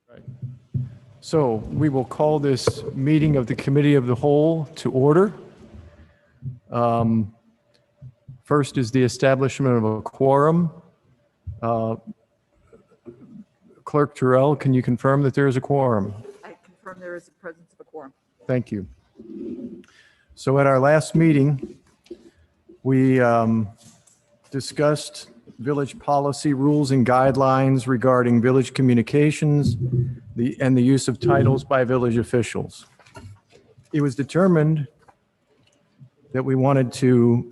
Right. So we will call this meeting of the Committee of the Whole to order. First is the establishment of a quorum. Clerk Terrell, can you confirm that there is a quorum? I confirm there is the presence of a quorum. Thank you. So at our last meeting, we discussed village policy rules and guidelines regarding village communications and the use of titles by village officials. It was determined that we wanted to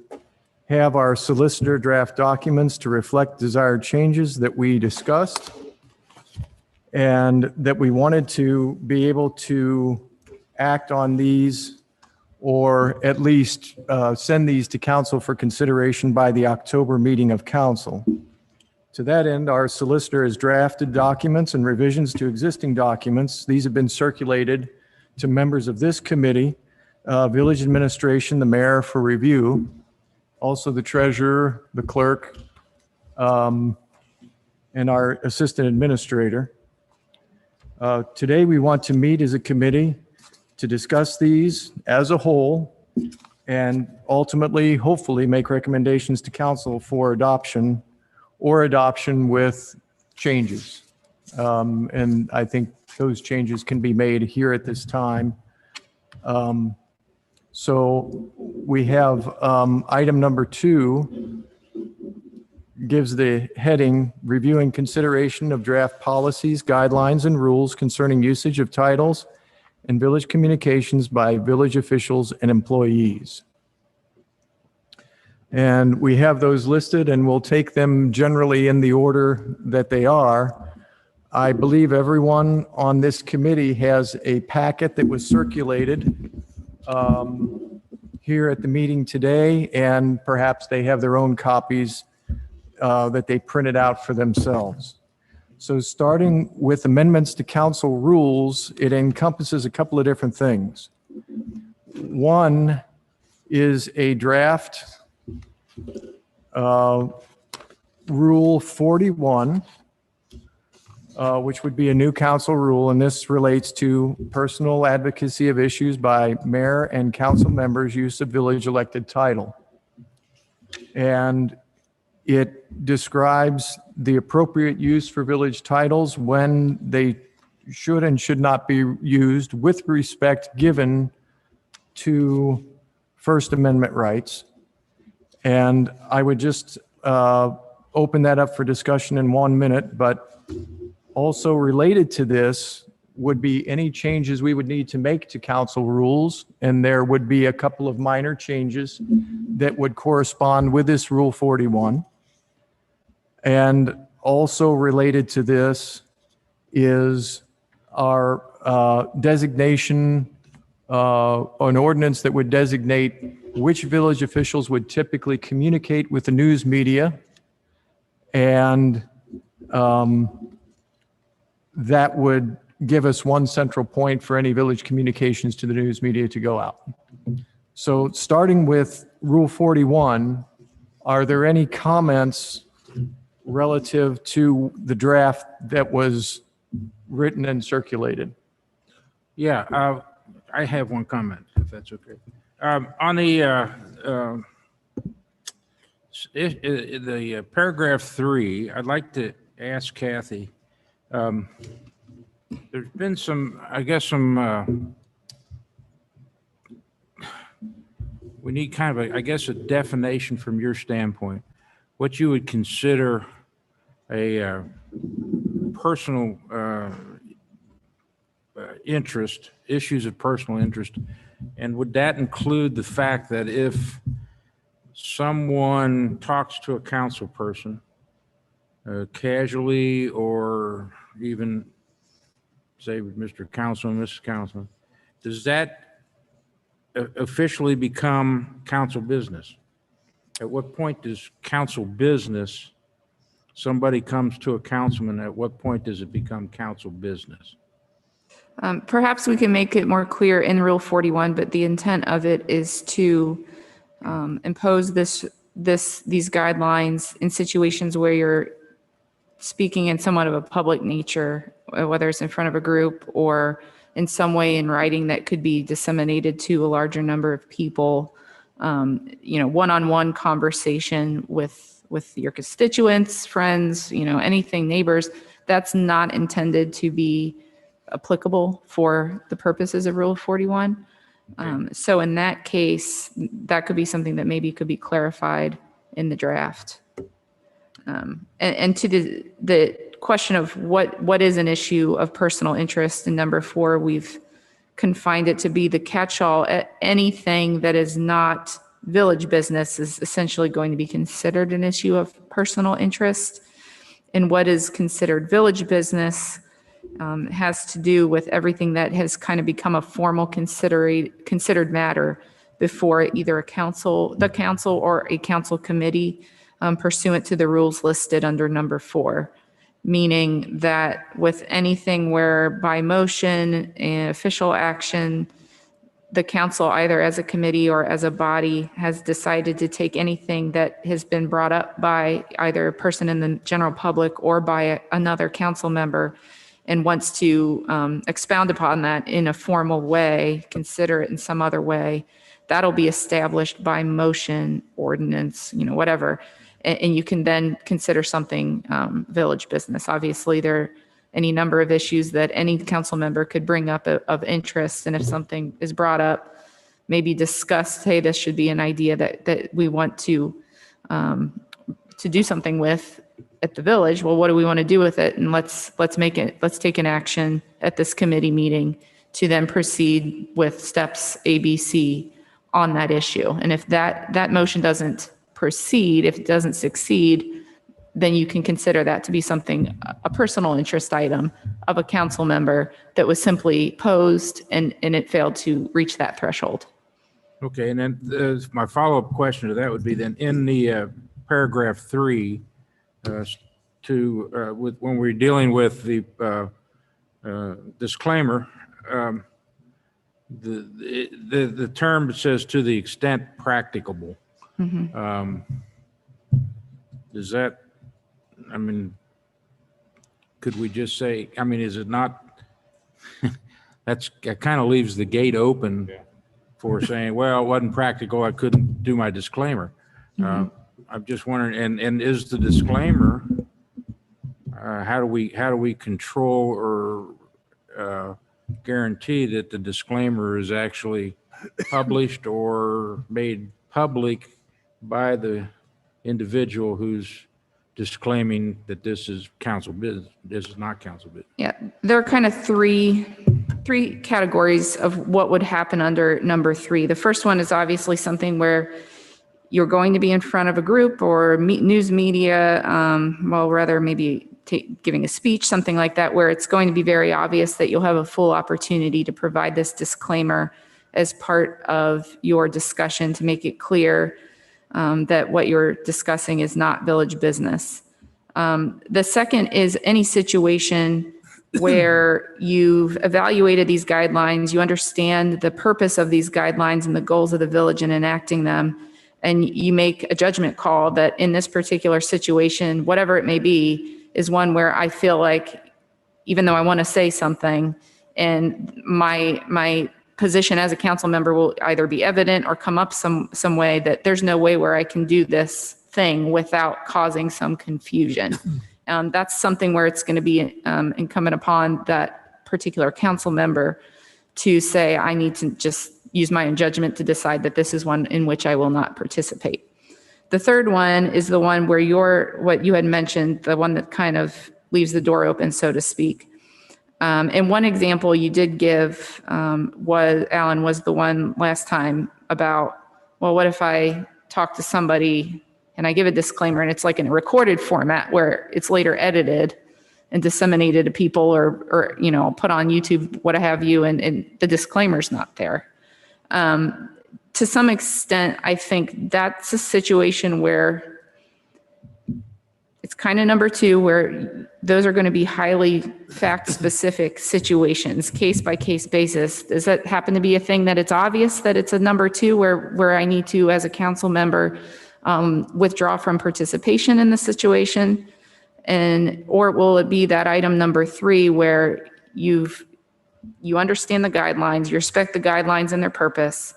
have our solicitor draft documents to reflect desired changes that we discussed, and that we wanted to be able to act on these, or at least send these to council for consideration by the October meeting of council. To that end, our solicitor has drafted documents and revisions to existing documents. These have been circulated to members of this committee, village administration, the mayor for review, also the treasurer, the clerk, and our assistant administrator. Today, we want to meet as a committee to discuss these as a whole and ultimately, hopefully, make recommendations to council for adoption or adoption with changes. And I think those changes can be made here at this time. So we have item number 2 gives the heading, reviewing consideration of draft policies, guidelines, and rules concerning usage of titles and village communications by village officials and employees. And we have those listed, and we'll take them generally in the order that they are. I believe everyone on this committee has a packet that was circulated here at the meeting today, and perhaps they have their own copies that they printed out for themselves. So starting with amendments to council rules, it encompasses a couple of different things. One is a draft Rule 41, which would be a new council rule, and this relates to personal advocacy of issues by mayor and council members' use of village elected title. And it describes the appropriate use for village titles, when they should and should not be used, with respect given to First Amendment rights. And I would just open that up for discussion in 1 minute, but also related to this would be any changes we would need to make to council rules, and there would be a couple of minor changes that would correspond with this Rule 41. And also related to this is our designation, an ordinance that would designate which village officials would typically communicate with the news media, and that would give us one central point for any village communications to the news media to go out. So starting with Rule 41, are there any comments relative to the draft that was written and circulated? Yeah, I have one comment, if that's okay. On the paragraph 3, I'd like to ask Kathy, there's been some, I guess, we need kind of a definition from your standpoint, what you would consider a personal interest, issues of personal interest, and would that include the fact that if someone talks to a council person casually, or even say with Mr. Councilman, Mrs. Councilman, does that officially become council business? At what point does council business, somebody comes to a councilman, at what point does it become council business? Perhaps we can make it more clear in Rule 41, but the intent of it is to impose these guidelines in situations where you're speaking in somewhat of a public nature whether it's in front of a group or in some way in writing that could be disseminated to a larger number of people. One-on-one conversation with your constituents, friends, anything, neighbors, that's not intended to be applicable for the purposes of Rule 41. So in that case, that could be something that maybe could be clarified in the draft. And to the question of what is an issue of personal interest in number 4, we've confined it to be the catch-all. Anything that is not village business is essentially going to be considered an issue of personal interest. And what is considered village business has to do with everything that has kind of become a formal considered matter before either the council or a council committee pursuant to the rules listed under number 4. Meaning that with anything where by motion and official action, the council either as a committee or as a body has decided to take anything that has been brought up by either a person in the general public or by another council member and wants to expound upon that in a formal way, consider it in some other way, that'll be established by motion, ordinance, whatever. And you can then consider something village business. Obviously, there are any number of issues that any council member could bring up of interest. And if something is brought up, maybe discussed, hey, this should be an idea that we want to do something with at the village. Well, what do we want to do with it? And let's take an action at this committee meeting to then proceed with steps A, B, C on that issue. And if that motion doesn't proceed, if it doesn't succeed, then you can consider that to be something, a personal interest item of a council member that was simply posed and it failed to reach that threshold. Okay, and then my follow-up question to that would be then in the paragraph 3, when we're dealing with the disclaimer, the term says to the extent practicable. Does that, could we just say, is it not, that kind of leaves the gate open for saying, well, it wasn't practical, I couldn't do my disclaimer. I'm just wondering, and is the disclaimer, how do we control or guarantee that the disclaimer is actually published or made public by the individual who's disclaiming that this is council business, this is not council business? Yeah, there are kind of three categories of what would happen under number 3. The first one is obviously something where you're going to be in front of a group or news media, maybe giving a speech, something like that, where it's going to be very obvious that you'll have a full opportunity to provide this disclaimer as part of your discussion to make it clear that what you're discussing is not village business. The second is any situation where you've evaluated these guidelines, you understand the purpose of these guidelines and the goals of the village in enacting them, and you make a judgment call that in this particular situation, whatever it may be, is one where I feel like, even though I want to say something, and my position as a council member will either be evident or come up some way that there's no way where I can do this thing without causing some confusion. That's something where it's going to be incumbent upon that particular council member to say, I need to just use my own judgment to decide that this is one in which I will not participate. The third one is the one where what you had mentioned, the one that kind of leaves the door open, so to speak. And one example you did give was the one last time about, well, what if I talk to somebody and I give a disclaimer and it's like in a recorded format where it's later edited and disseminated to people or put on YouTube, what have you, and the disclaimer's not there. To some extent, I think that's a situation where it's kind of number 2, where those are going to be highly fact-specific situations, case-by-case basis. Does that happen to be a thing that it's obvious that it's a number 2 where I need to, as a council member, withdraw from participation in the situation? or will it be that item number 3 where you understand the guidelines, you respect the guidelines and their purpose,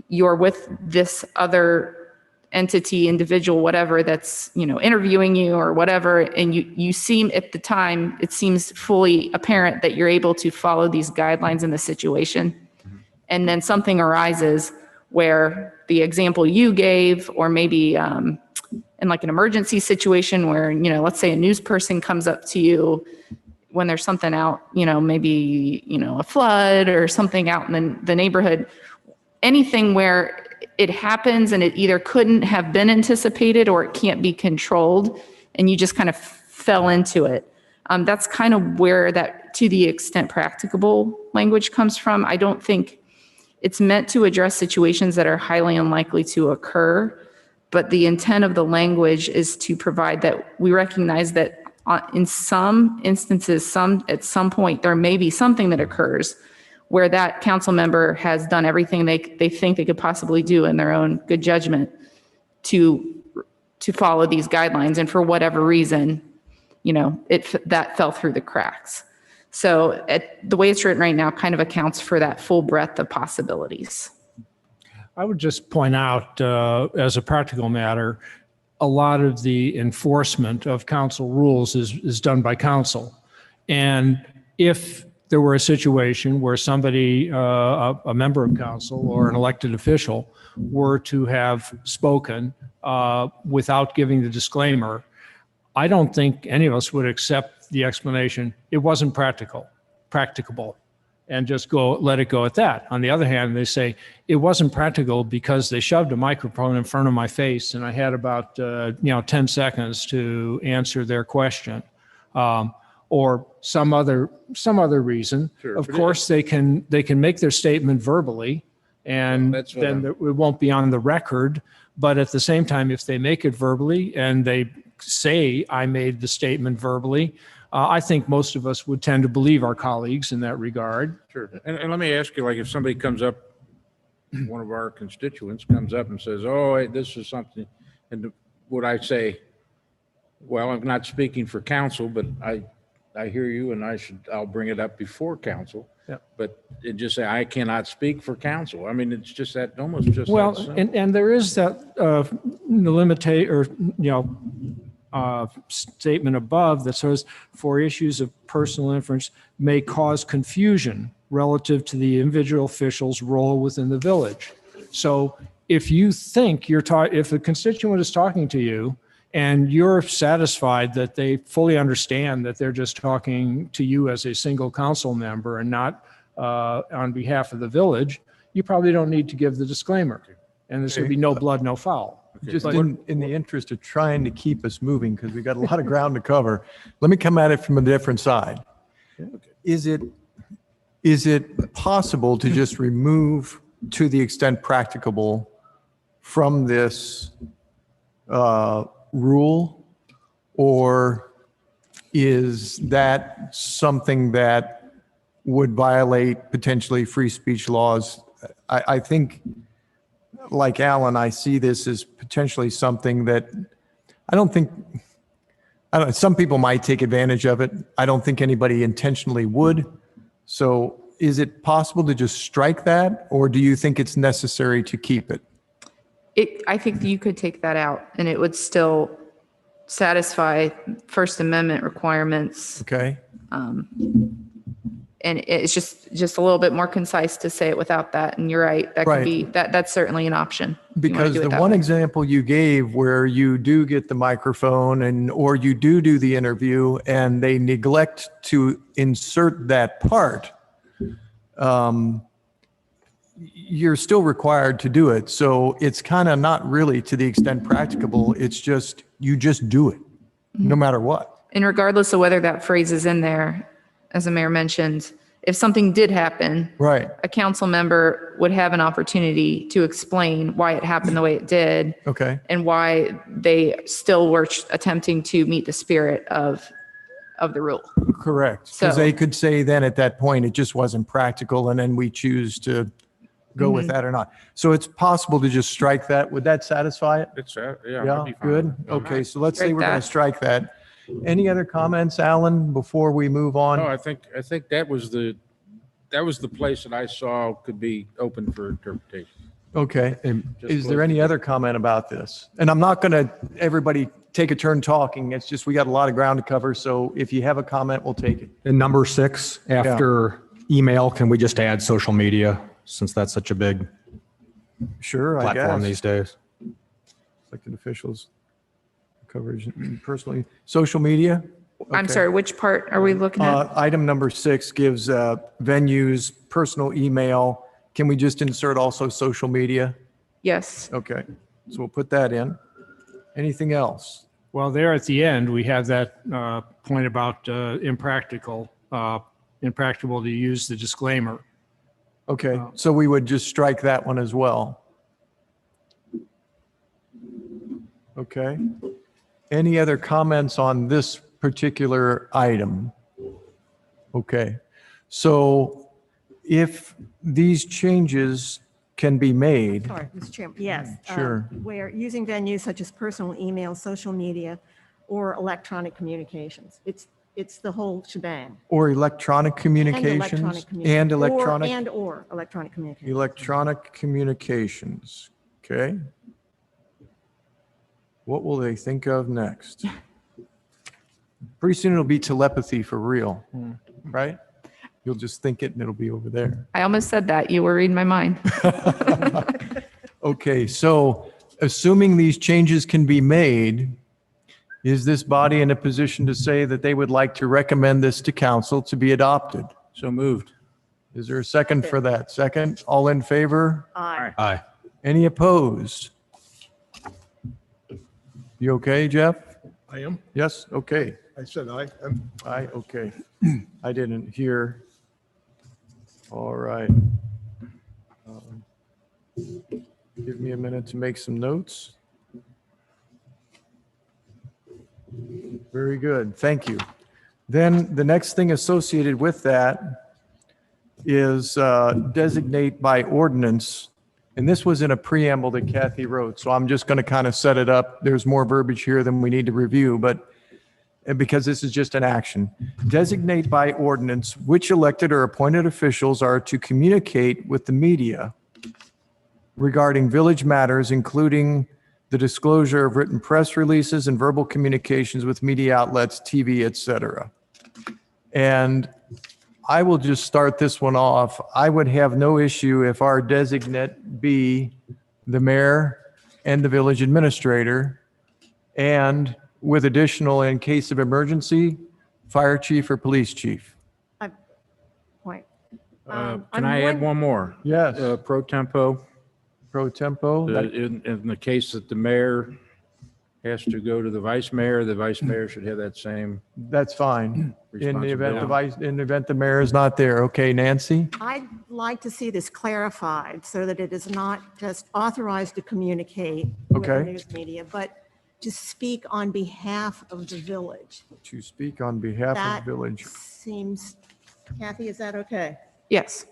you're with this other entity, individual, whatever, that's, interviewing you or whatever, and you seem, at the time, it seems fully apparent that you're able to follow these guidelines in the situation. And then something arises where the example you gave, or maybe in like an emergency situation where, let's say a news person comes up to you when there's something out, maybe, a flood or something out in the neighborhood, anything where it happens and it either couldn't have been anticipated or it can't be controlled, and you just kind of fell into it. That's kind of where that "to the extent practicable" language comes from. I don't think it's meant to address situations that are highly unlikely to occur, but the intent of the language is to provide that we recognize that in some instances, at some point, there may be something that occurs where that council member has done everything they think they could possibly do in their own good judgment to follow these guidelines. And for whatever reason, that fell through the cracks. So the way it's written right now kind of accounts for that full breadth of possibilities. I would just point out, as a practical matter, a lot of the enforcement of council rules is done by council. And if there were a situation where somebody, a member of council or an elected official, were to have spoken without giving the disclaimer, I don't think any of us would accept the explanation, it wasn't practicable, and just let it go at that. On the other hand, they say, it wasn't practical because they shoved a microphone in front of my face and I had about 10 seconds to answer their question. Or some other reason. Sure, of course, they can make their statement verbally, and then it won't be on the record. But at the same time, if they make it verbally and they say, I made the statement verbally, I think most of us would tend to believe our colleagues in that regard. Sure. And let me ask you, like, if somebody comes up, one of our constituents comes up and says, oh, hey, this is something, and would I say, well, I'm not speaking for council, but I hear you, and I'll bring it up before council. Yeah. But it just say, I cannot speak for council. I mean, it's just that, almost just Well, that simple. and there is that statement above that says, for issues of personal inference may cause confusion relative to the individual official's role within the village. So if you think if a constituent is talking to you and you're satisfied that they fully understand that they're just talking to you as a single council member and not on behalf of the village, you probably don't need to give the disclaimer. And there's going to be no blood, no foul. Just in the interest of trying to keep us moving, because we've got a lot of ground to cover, let me come at it from a different side. Is it possible to just remove "to the extent practicable" from this rule, or is that something that would violate potentially free speech laws? I think, like Alan, I see this as potentially something that I don't know, some people might take advantage of it. I don't think anybody intentionally would. So is it possible to just strike that, or do you think it's necessary to keep it? I think you could take that out and it would still satisfy First Amendment requirements. Okay. And it's just a little bit more concise to say it without that. And you're right, that could be, that's certainly an option. if you wanna Because do it the that one way. example you gave where you do get the microphone or you do the interview and they neglect to insert that part, you're still required to do it. So it's kind of not really to the extent practicable. It's just, you just do it no matter what. And regardless of whether that phrase is in there, as the mayor mentioned, if something did happen, Right. a council member would have an opportunity to explain why it happened the way it did. Okay. And why they still were attempting to meet the spirit of the rule. Correct. Because So- they could say then at that point, it just wasn't practical, and then we choose to go with that or not. So it's possible to just strike that. Would that satisfy it? It's, yeah. I'd Yeah, be fine good. with it. Okay, so let's say Strike we're going that. to strike that. Any other comments, Alan, before we move No, on? I think that was the place that I saw could be open for interpretation. Okay. Just Is there close any it. other comment about this? And I'm not going to, everybody take a turn talking. It's just, we got a lot of ground to cover. So if you have a comment, we'll take it. And number 6, after email, can we just add social media since that's such a big Sure, I platform guess. these days? Elected officials, coverage, personally, social media? I'm Okay. sorry, which part are we looking at? Item number 6 gives venues, personal email. Can we just insert also social media? Yes. Okay, so we'll put that in. Anything else? Well, there at the end, we have that point about impractical to use the disclaimer. Okay, so we would just strike that one as well. Okay. Any other comments on this particular item? Okay, so if these changes can be made, Sorry, Mr. Chairman, yes. Sure. Where using venues such as personal email, social media, or electronic communications. It's the whole shebang. or electronic communications, and electronic And/or electronic communications. electronic communications, okay? What will they think of next? Pretty soon it'll be telepathy for real, right? You'll just think it and it'll be over there. I almost said that. You were reading my mind. Okay, so assuming these changes can be made, is this body in a position to say that they would like to recommend this to council to be adopted? So moved. Is there a second for that? Second, all in favor? Aye. Aye. Any opposed? You okay, Jeff? I am. Yes, okay. I said I. Aye, okay. I didn't hear. All right. Give me a minute to make some notes. Very good, thank you. Then the next thing associated with that is designate by ordinance. And this was in a preamble that Kathy wrote, so I'm just going to kind of set it up. There's more verbiage here than we need to review, but because this is just an action. Designate by ordinance which elected or appointed officials are to communicate with the media regarding village matters, including the disclosure of written press releases and verbal communications with media outlets, TV, et cetera. And I will just start this one off. I would have no issue if our designate be the mayor and the village administrator, and with additional, in case of emergency, fire chief or police chief. Point. Can I'm I add one more? Yes, Pro tempo, pro tempo. in the case that the mayor has to go to the vice mayor should have that same That's fine. In the event responsibility. in the event the mayor is not there. Okay, Nancy? I'd like to see this clarified so that it is not just authorized to communicate with the Okay. news media, but to speak on behalf of the village. To speak on behalf That of the village. seems, Kathy, is that okay? Yes.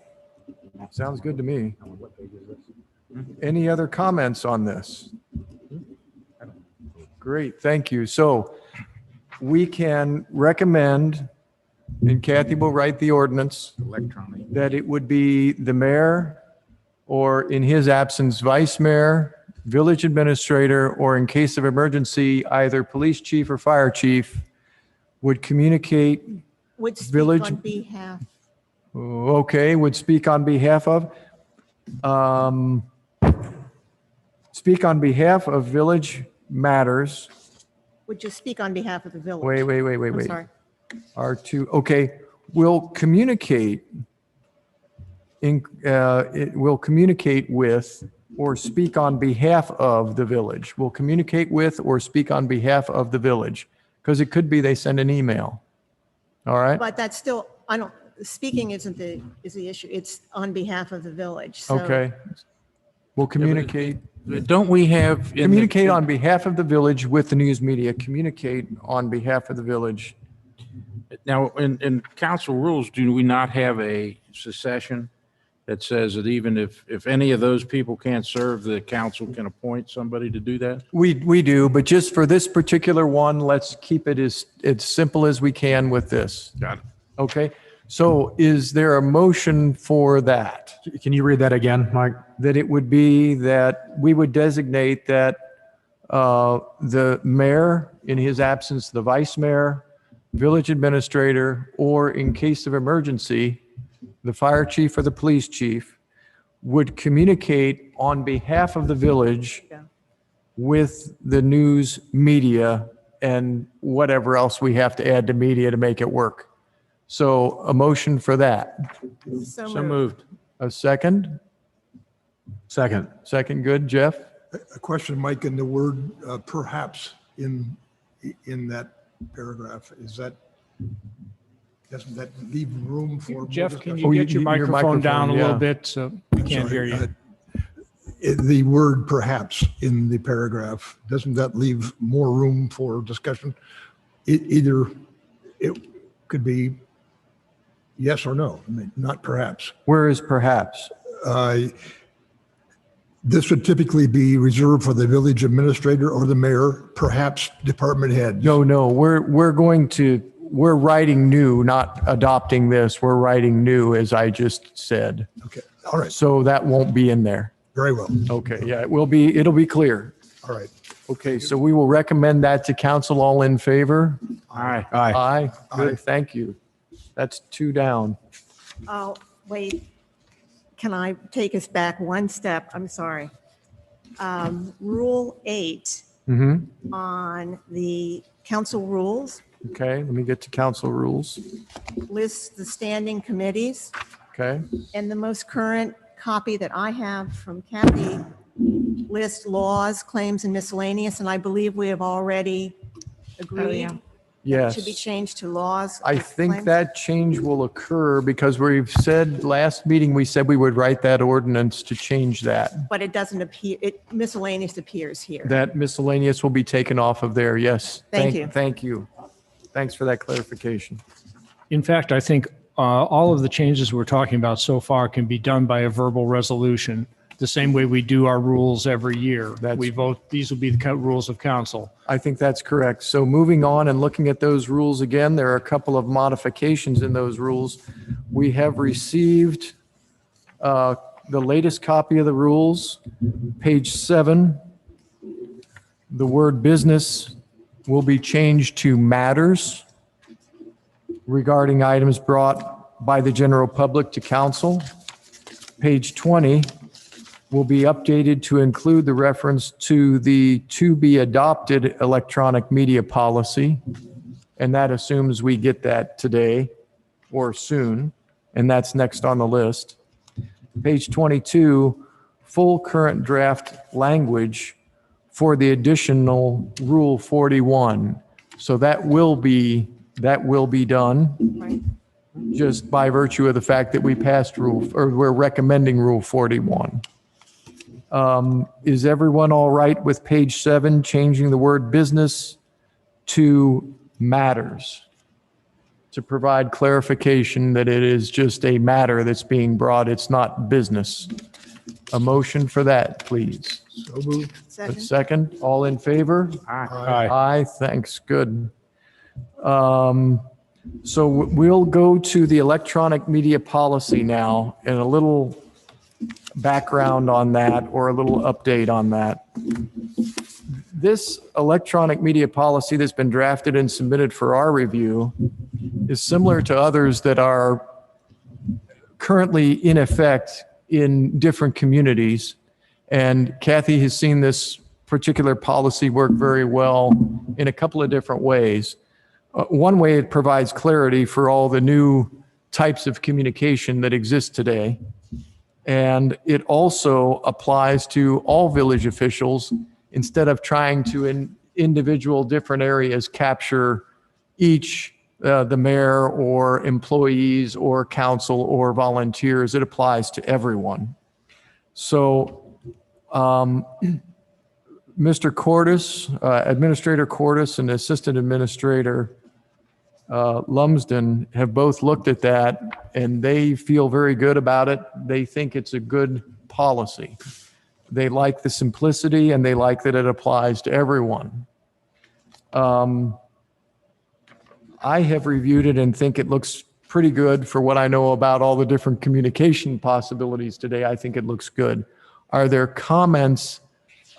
Sounds good to me. Any other comments on this? Great, thank you. So we can recommend, and Kathy will write the ordinance, electronic. that it would be the mayor, or in his absence, vice mayor, village administrator, or in case of emergency, either police chief or fire chief would communicate, Would speak Village- on behalf. okay, would speak on behalf of, speak on behalf of village matters. Would just speak on behalf of the village. Wait. I'm sorry. R2, okay, will communicate it will communicate with or speak on behalf of the village. Will communicate with or speak on behalf of the village, because it could be they send an email. All right? But that's still, speaking is the issue. It's on behalf of the village. So Okay. Will communicate, Don't we have? in the- communicate on behalf of the village with the news media, communicate on behalf of the village. Now, in council rules, do we not have a secession that says that even if any of those people can't serve, the council can appoint somebody to do that? We do, but just for this particular one, let's keep it as simple as we can with this. Got it. Okay? So is there a motion for that? Can you read that again, Mike? That it would be that we would designate that the mayor, in his absence, the vice mayor, village administrator, or in case of emergency, the fire chief or the police chief would communicate on behalf of the village with the news media and whatever else we have to add to media to make it work. So a motion for that. So moved. A second? Second. Second, good. Jeff? A question, Mike, in the word perhaps in that paragraph, doesn't that leave room for? more Jeff, can discussion? you get your microphone down a yeah. little bit so we can't hear Sorry, you? The word perhaps in the paragraph, doesn't that leave more room for discussion? It could be yes or no, I mean, not perhaps. Where is perhaps? This would typically be reserved for the village administrator or the mayor, perhaps department head. No, we're writing new, not adopting this. We're writing new, as I just said. Okay, all right, So that won't be in there. very well. Okay, yeah, it'll be clear. All right. Okay, so we will recommend that to council. All in favor? Aye. Aye. Aye. Good, Aye. thank you. That's 2 down. Oh, wait. Can I take us back one step? I'm sorry. Rule 8 on the council rules Okay, let me get to council rules. lists the standing committees. Okay, And the most current copy that I have from Kathy lists laws, claims, and miscellaneous, and I believe we have already agreed. yeah. It should be yes. changed to laws. I think claims. that change will occur because we've said, last meeting, we said we would write that ordinance to change that. But it doesn't appear, miscellaneous appears here. That miscellaneous will be taken off of there, yes. Thank you. Thank you. Thanks for that clarification. In fact, I think all of the changes we're talking about so far can be done by a verbal resolution, the same way we do our rules every year. That's- We vote, these will be the rules of council. I think that's correct. So moving on and looking at those rules again, there are a couple of modifications in those rules. We have received the latest copy of the rules, page 7. The word business will be changed to matters regarding items brought by the general public to council. Page 20 will be updated to include the reference to the to-be-adopted electronic media policy, and that assumes we get that today or soon, and that's next on the list. Page 22, full current draft language for the additional Rule 41. So that will be done Right. just by virtue of the fact that we passed we're recommending Rule 41. Is everyone all right with page 7, changing the word business to matters? To provide clarification that it is just a matter that's being brought, it's not business. A motion for that, please. So moved. A Second, second, all in favor? Aye. Aye, thanks, good. So we'll go to the electronic media policy now and a little background on that or a little update on that. This electronic media policy that's been drafted and submitted for our review is similar to others that are currently in effect in different communities. And Kathy has seen this particular policy work very well in a couple of different ways. One way, it provides clarity for all the new types of communication that exist today. And it also applies to all village officials instead of trying to in individual different areas capture each, the mayor or employees or council or volunteers. It applies to everyone. So Mr. Cordes, Administrator Cordes and Assistant Administrator Lumsden have both looked at that, and they feel very good about it. They think it's a good policy. They like the simplicity, and they like that it applies to everyone. I have reviewed it and think it looks pretty good for what I know about all the different communication possibilities today. I think it looks good. Are there comments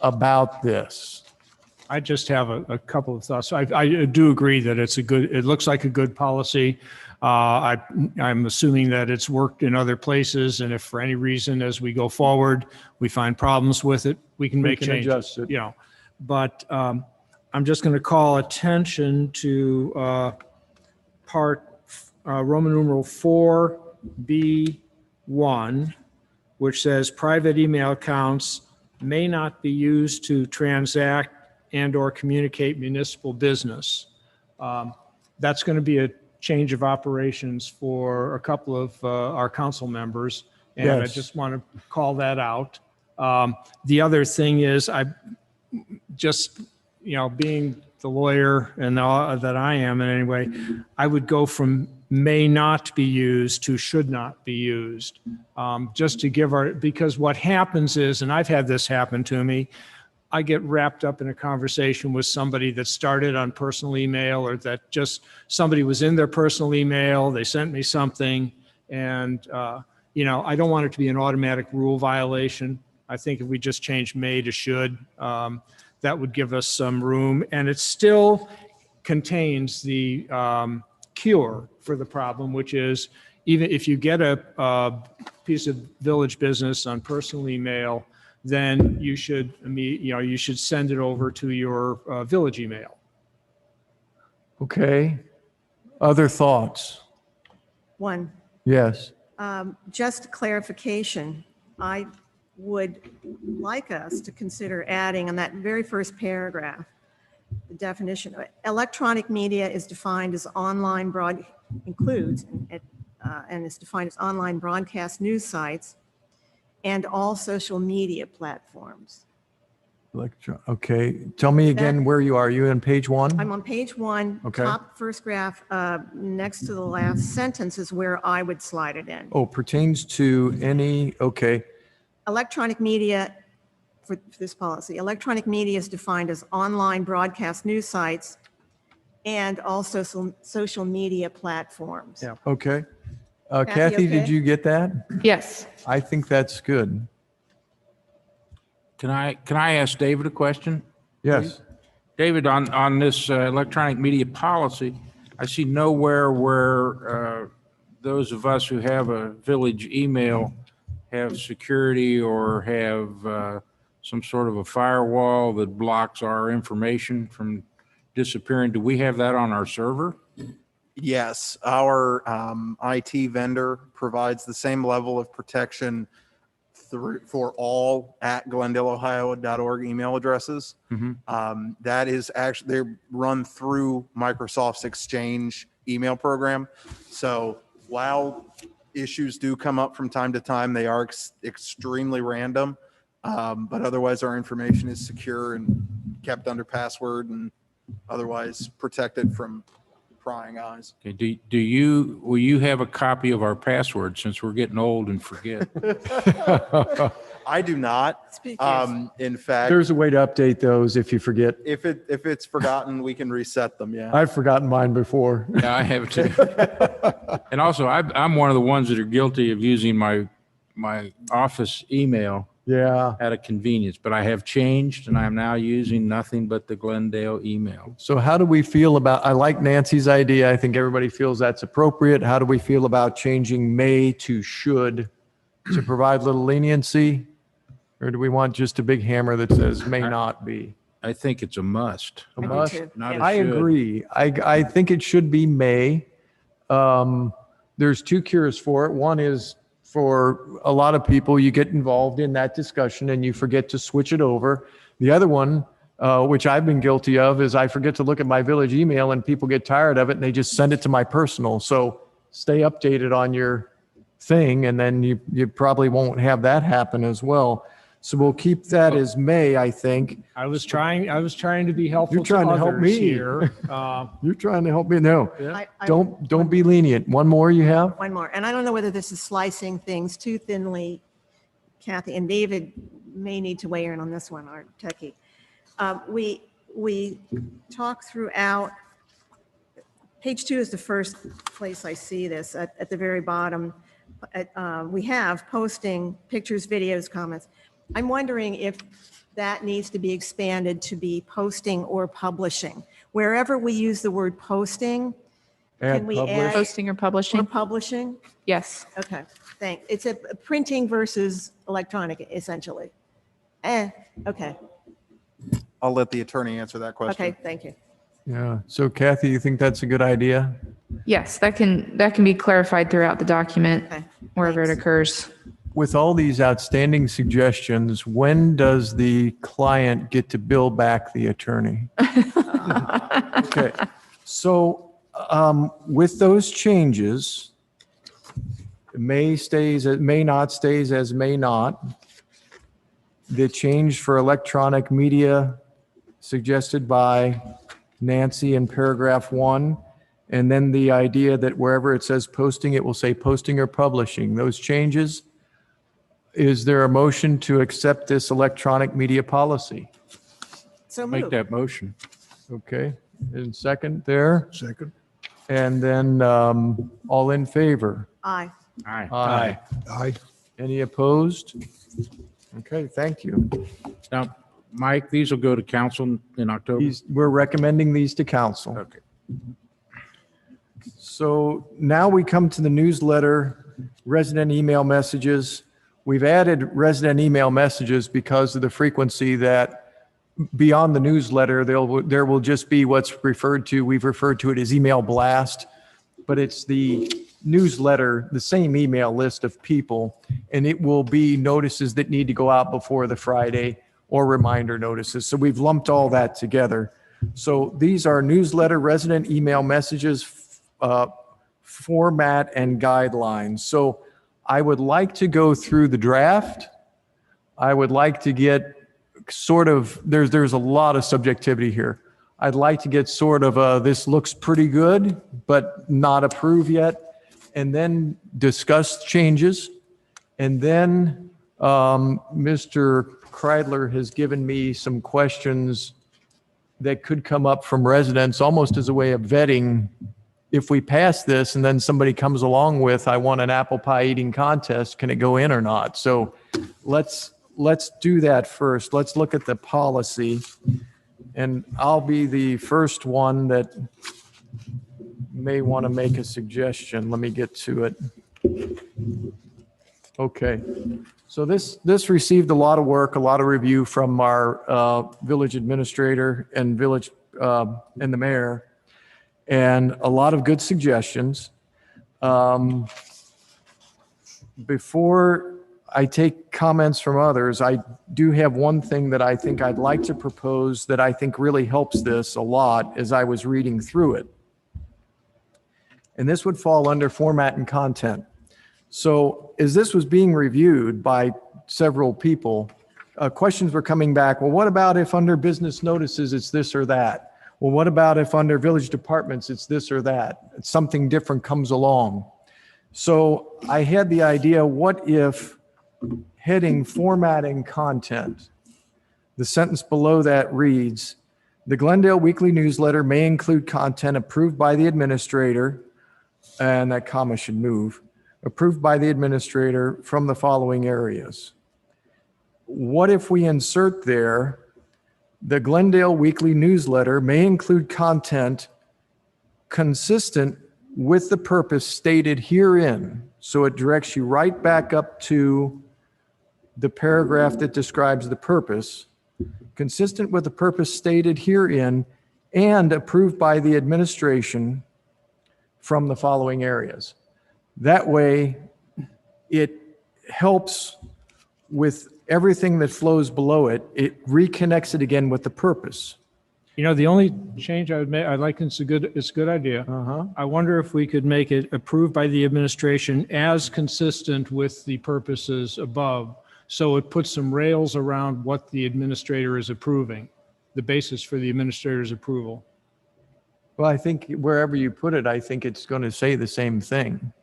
about this? I just have a couple of thoughts. I do agree that it looks like a good policy. I'm assuming that it's worked in other places, and if for any reason as we go forward, we find problems with it, we can make changes. Adjust it. You know, but I'm just going to call attention to part Roman numeral 4B1, which says private email accounts may not be used to transact and or communicate municipal business. That's going to be a change of operations for a couple of our council members. And Yes. I just want to call that out. The other thing is I just, being the lawyer and that I am in any way, I would go from may not be used to should not be used. Just to give because what happens is, and I've had this happen to me, I get wrapped up in a conversation with somebody that started on personal email, or that just somebody was in their personal email, they sent me something, and I don't want it to be an automatic rule violation. I think if we just change may to should, that would give us some room, and it still contains the cure for the problem, which is even if you get a piece of village business on personal email, then you should send it over to your village email. Okay. Other thoughts? One, Yes. just clarification. I would like us to consider adding on that very first paragraph, the definition. Electronic media is defined as online includes and is defined as online broadcast news sites and all social media platforms. Okay. Tell me again where you are. Are you on page 1? I'm on page 1, Okay. top first graph, next to the last sentence is where I would slide it in. Oh, pertains to any, okay. Electronic media, for this policy, electronic media is defined as online broadcast news sites and also some social media platforms. Yeah. Okay. Kathy, Kathy, did okay? you get that? Yes. I think that's good. Can I ask David a question? Yes. David, on this electronic media policy, I see nowhere where those of us who have a village email have security or have some sort of a firewall that blocks our information from disappearing. Do we have that on our server? Yes, our IT vendor provides the same level of protection for all at glendaleohio.org email addresses. That is actually, they're run through Microsoft's Exchange email program. So while issues do come up from time to time, they are extremely random, but otherwise our information is secure and kept under password and otherwise protected from prying eyes. Okay, will you have a copy of our password since we're getting old and forget? I do not. Speakers. In fact, There's a way to update those if you forget. if it's forgotten, we can reset them. Yeah. I've forgotten mine before. Yeah, I have too. And also, I'm one of the ones that are guilty of using my office email Yeah. at a convenience, but I have changed and I am now using nothing but the Glendale email. So how do we feel about, I like Nancy's idea. I think everybody feels that's appropriate. How do we feel about changing may to should to provide little leniency? Or do we want just a big hammer that says may not be? I think it's a must. A I do must? too. Not Yeah. a I should. agree. I think it should be may. There's two cures for it. One is for a lot of people, you get involved in that discussion and you forget to switch it over. The other one, which I've been guilty of, is I forget to look at my village email and people get tired of it and they just send it to my personal. So stay updated on your thing and then you probably won't have that happen as well. So we'll keep that as may, I think. I was trying to be helpful You're trying to help others me. here. You're trying to help me. No, I- don't be lenient. One more you have? One more, and I don't know whether this is slicing things too thinly, Kathy, and David may need to weigh in on this one, our techie. We talk throughout, page 2 is the first place I see this, at the very bottom. We have posting, pictures, videos, comments. I'm wondering if that needs to be expanded to be posting or publishing. Wherever we use the word posting, Add can we publish. add Posting or or publishing? publishing? Yes. Okay, thanks. It's a printing versus electronic, essentially. Okay, I'll let the attorney answer that question. okay, thank you. Yeah. So Kathy, you think that's a good idea? Yes, that can be clarified throughout the document Okay, wherever it thanks. occurs. With all these outstanding suggestions, when does the client get to bill back the attorney? Okay. So with those changes, may stays, may not stays as may not. The change for electronic media suggested by Nancy in paragraph 1. And then the idea that wherever it says posting, it will say posting or publishing. Those changes. Is there a motion to accept this electronic media policy? So Make move. that motion. Okay, and second there, Second. and then all in favor? Aye. Aye. Aye. Aye. Any opposed? Okay, thank you. Now, Mike, these will go to council in October. We're recommending these to council. Okay. So now we come to the newsletter, resident email messages. We've added resident email messages because of the frequency that beyond the newsletter, there will just be what's referred to, we've referred to it as email blast, but it's the newsletter, the same email list of people, and it will be notices that need to go out before the Friday or reminder notices. So we've lumped all that together. So these are newsletter resident email messages, format and guidelines. So I would like to go through the draft. I would like to get sort of, there's a lot of subjectivity here. I'd like to get sort of this looks pretty good, but not approved yet, and then discuss changes. And then Mr. Kreidler has given me some questions that could come up from residents almost as a way of vetting. If we pass this and then somebody comes along with, I want an apple pie eating contest, can it go in or not? So let's do that first. Let's look at the policy. And I'll be the first one that may want to make a suggestion. Let me get to it. Okay. So this received a lot of work, a lot of review from our village administrator and village and the mayor, and a lot of good suggestions. Before I take comments from others, I do have one thing that I think I'd like to propose that I think really helps this a lot as I was reading through it. And this would fall under format and content. So as this was being reviewed by several people, questions were coming back. Well, what about if under business notices, it's this or that? Well, what about if under village departments, it's this or that? Something different comes along. So I had the idea, what if heading formatting content, the sentence below that reads, the Glendale Weekly Newsletter may include content approved by the administrator, and that comma should move, approved by the administrator from the following areas. What if we insert there, the Glendale Weekly Newsletter may include content consistent with the purpose stated herein. So it directs you right back up to the paragraph that describes the purpose, consistent with the purpose stated herein and approved by the administration from the following areas. That way, it helps with everything that flows below it. It reconnects it again with the purpose. You know, the only change I would make, I like it's a good idea. I wonder if we could make it approved by the administration as consistent with the purposes above, So it puts some rails around what the administrator is approving, the basis for the administrator's approval. Well, I think wherever you put it, I think it's going to say the same thing.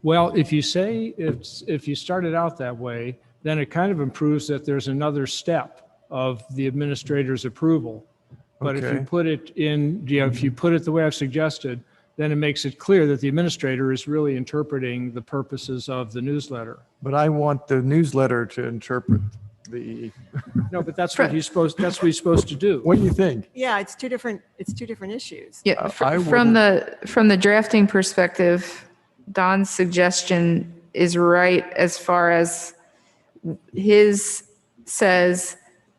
Well, if you say, if you start it out that way, then it kind of improves that there's another step of the administrator's approval. But if you Okay. put it in, if you put it the way I've suggested, then it makes it clear that the administrator is really interpreting the purposes of the newsletter. But I want the newsletter to interpret the, No, but that's what he's supposed to do. what do you think? Yeah, it's two different issues. Yeah, I from the drafting perspective, Don's suggestion is right as far as his says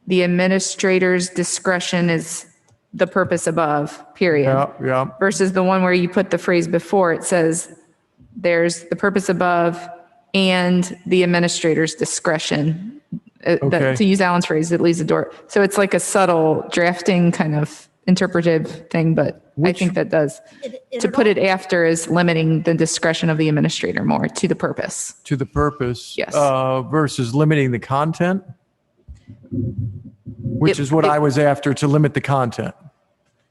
the administrator's discretion is the purpose above, period. Yeah, yeah. Versus the one where you put the phrase before, it says there's the purpose above and the administrator's discretion. Okay. To use Alan's phrase, it leaves the door. So it's like a subtle drafting kind of interpretive thing, but I think that does. To put it after is limiting the discretion of the administrator more to the purpose. To the purpose. Yes. Versus limiting the content, which is what I was after, to limit the content.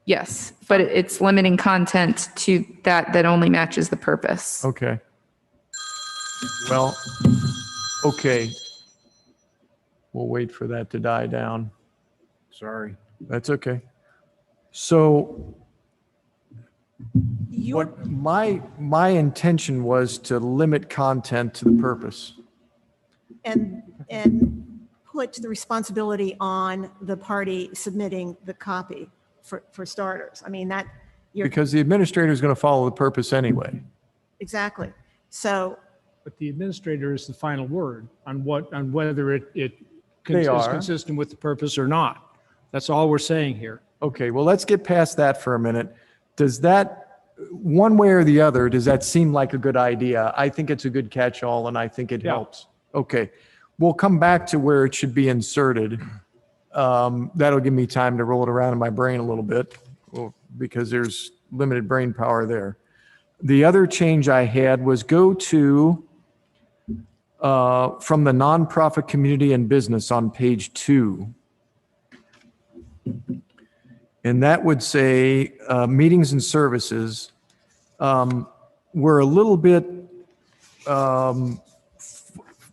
Yes, but it's limiting content to that only matches the purpose. Okay. Well, okay. We'll wait for that to die down. Sorry. That's okay. So Your, what my intention was to limit content to the purpose. and put the responsibility on the party submitting the copy for starters. I mean, that, you're, Because the administrator is going to follow the purpose anyway. exactly. So, But the administrator is the final word on whether it They is are. consistent with the purpose or not. That's all we're saying here. Okay, well, let's get past that for a minute. Does that, one way or the other, does that seem like a good idea? I think it's a good catch-all, and I think it Yeah. helps. Okay, we'll come back to where it should be inserted. That'll give me time to roll it around in my brain a little bit, because there's limited brain power there. The other change I had was go to, from the nonprofit community and business on page 2. And that would say, meetings and services. We're a little bit,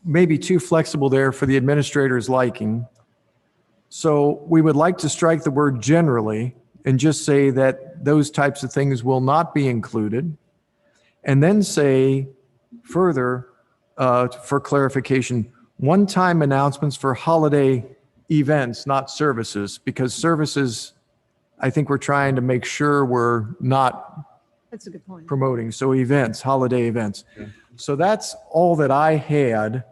maybe too flexible there for the administrator's liking. So we would like to strike the word generally and just say that those types of things will not be included. And then say further, for clarification, one-time announcements for holiday events, not services, because services, I think we're trying to make sure we're not that's a good point. promoting. So events, holiday events. So that's all that I had.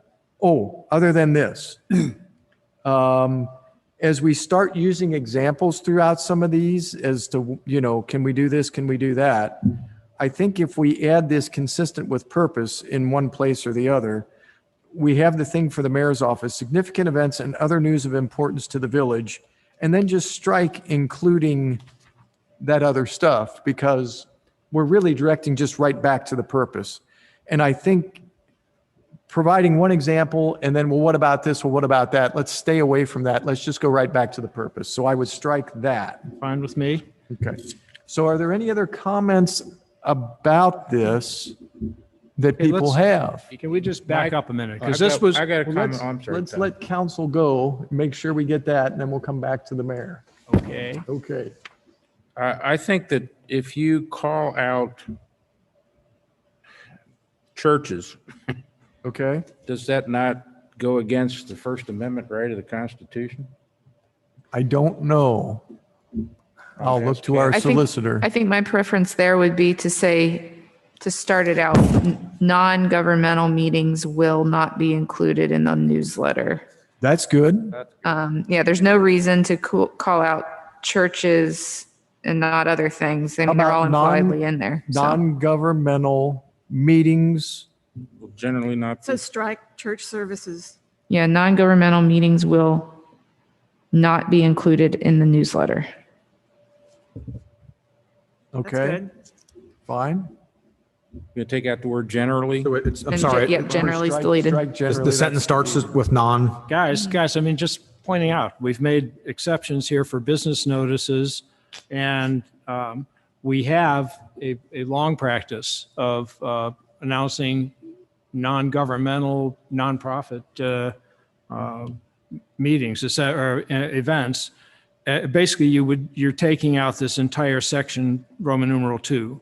Oh, other than this, as we start using examples throughout some of these as to, can we do this? Can we do that? I think if we add this consistent with purpose in one place or the other, we have the thing for the mayor's office, significant events and other news of importance to the village, and then just strike including that other stuff, because we're really directing just right back to the purpose. And I think providing one example and then, well, what about this? Well, what about that? Let's stay away from that. Let's just go right back to the purpose. So I would strike that. Fine with me? Okay. So are there any other comments about this that people have? Can we just back up a minute? Because I this was, got a Well, comment. Oh, I'm sorry. Let's let council go, make sure we get that, and then we'll come back to the mayor. okay. Okay. I think that if you call out churches, Okay. does that not go against the First Amendment right of the Constitution? I don't know. I'll look to our I think- solicitor. I think my preference there would be to say, to start it out, non-governmental meetings will not be included in the newsletter. That's good. Yeah, there's no reason to call out churches and not other things. I mean, they're about all non- impliedly in there. So, Non-governmental meetings. Will generally not. So strike church services. yeah, non-governmental meetings will not be included in the newsletter. That's Okay, good. fine. You take out the word generally? So it's, I'm And sorry, yeah, generally is deleted. Strike generally. the sentence starts with non, Guys, I mean, just pointing out, we've made exceptions here for business notices, and we have a long practice of announcing non-governmental, nonprofit meetings or events. Basically, you're taking out this entire section, Roman numeral 2,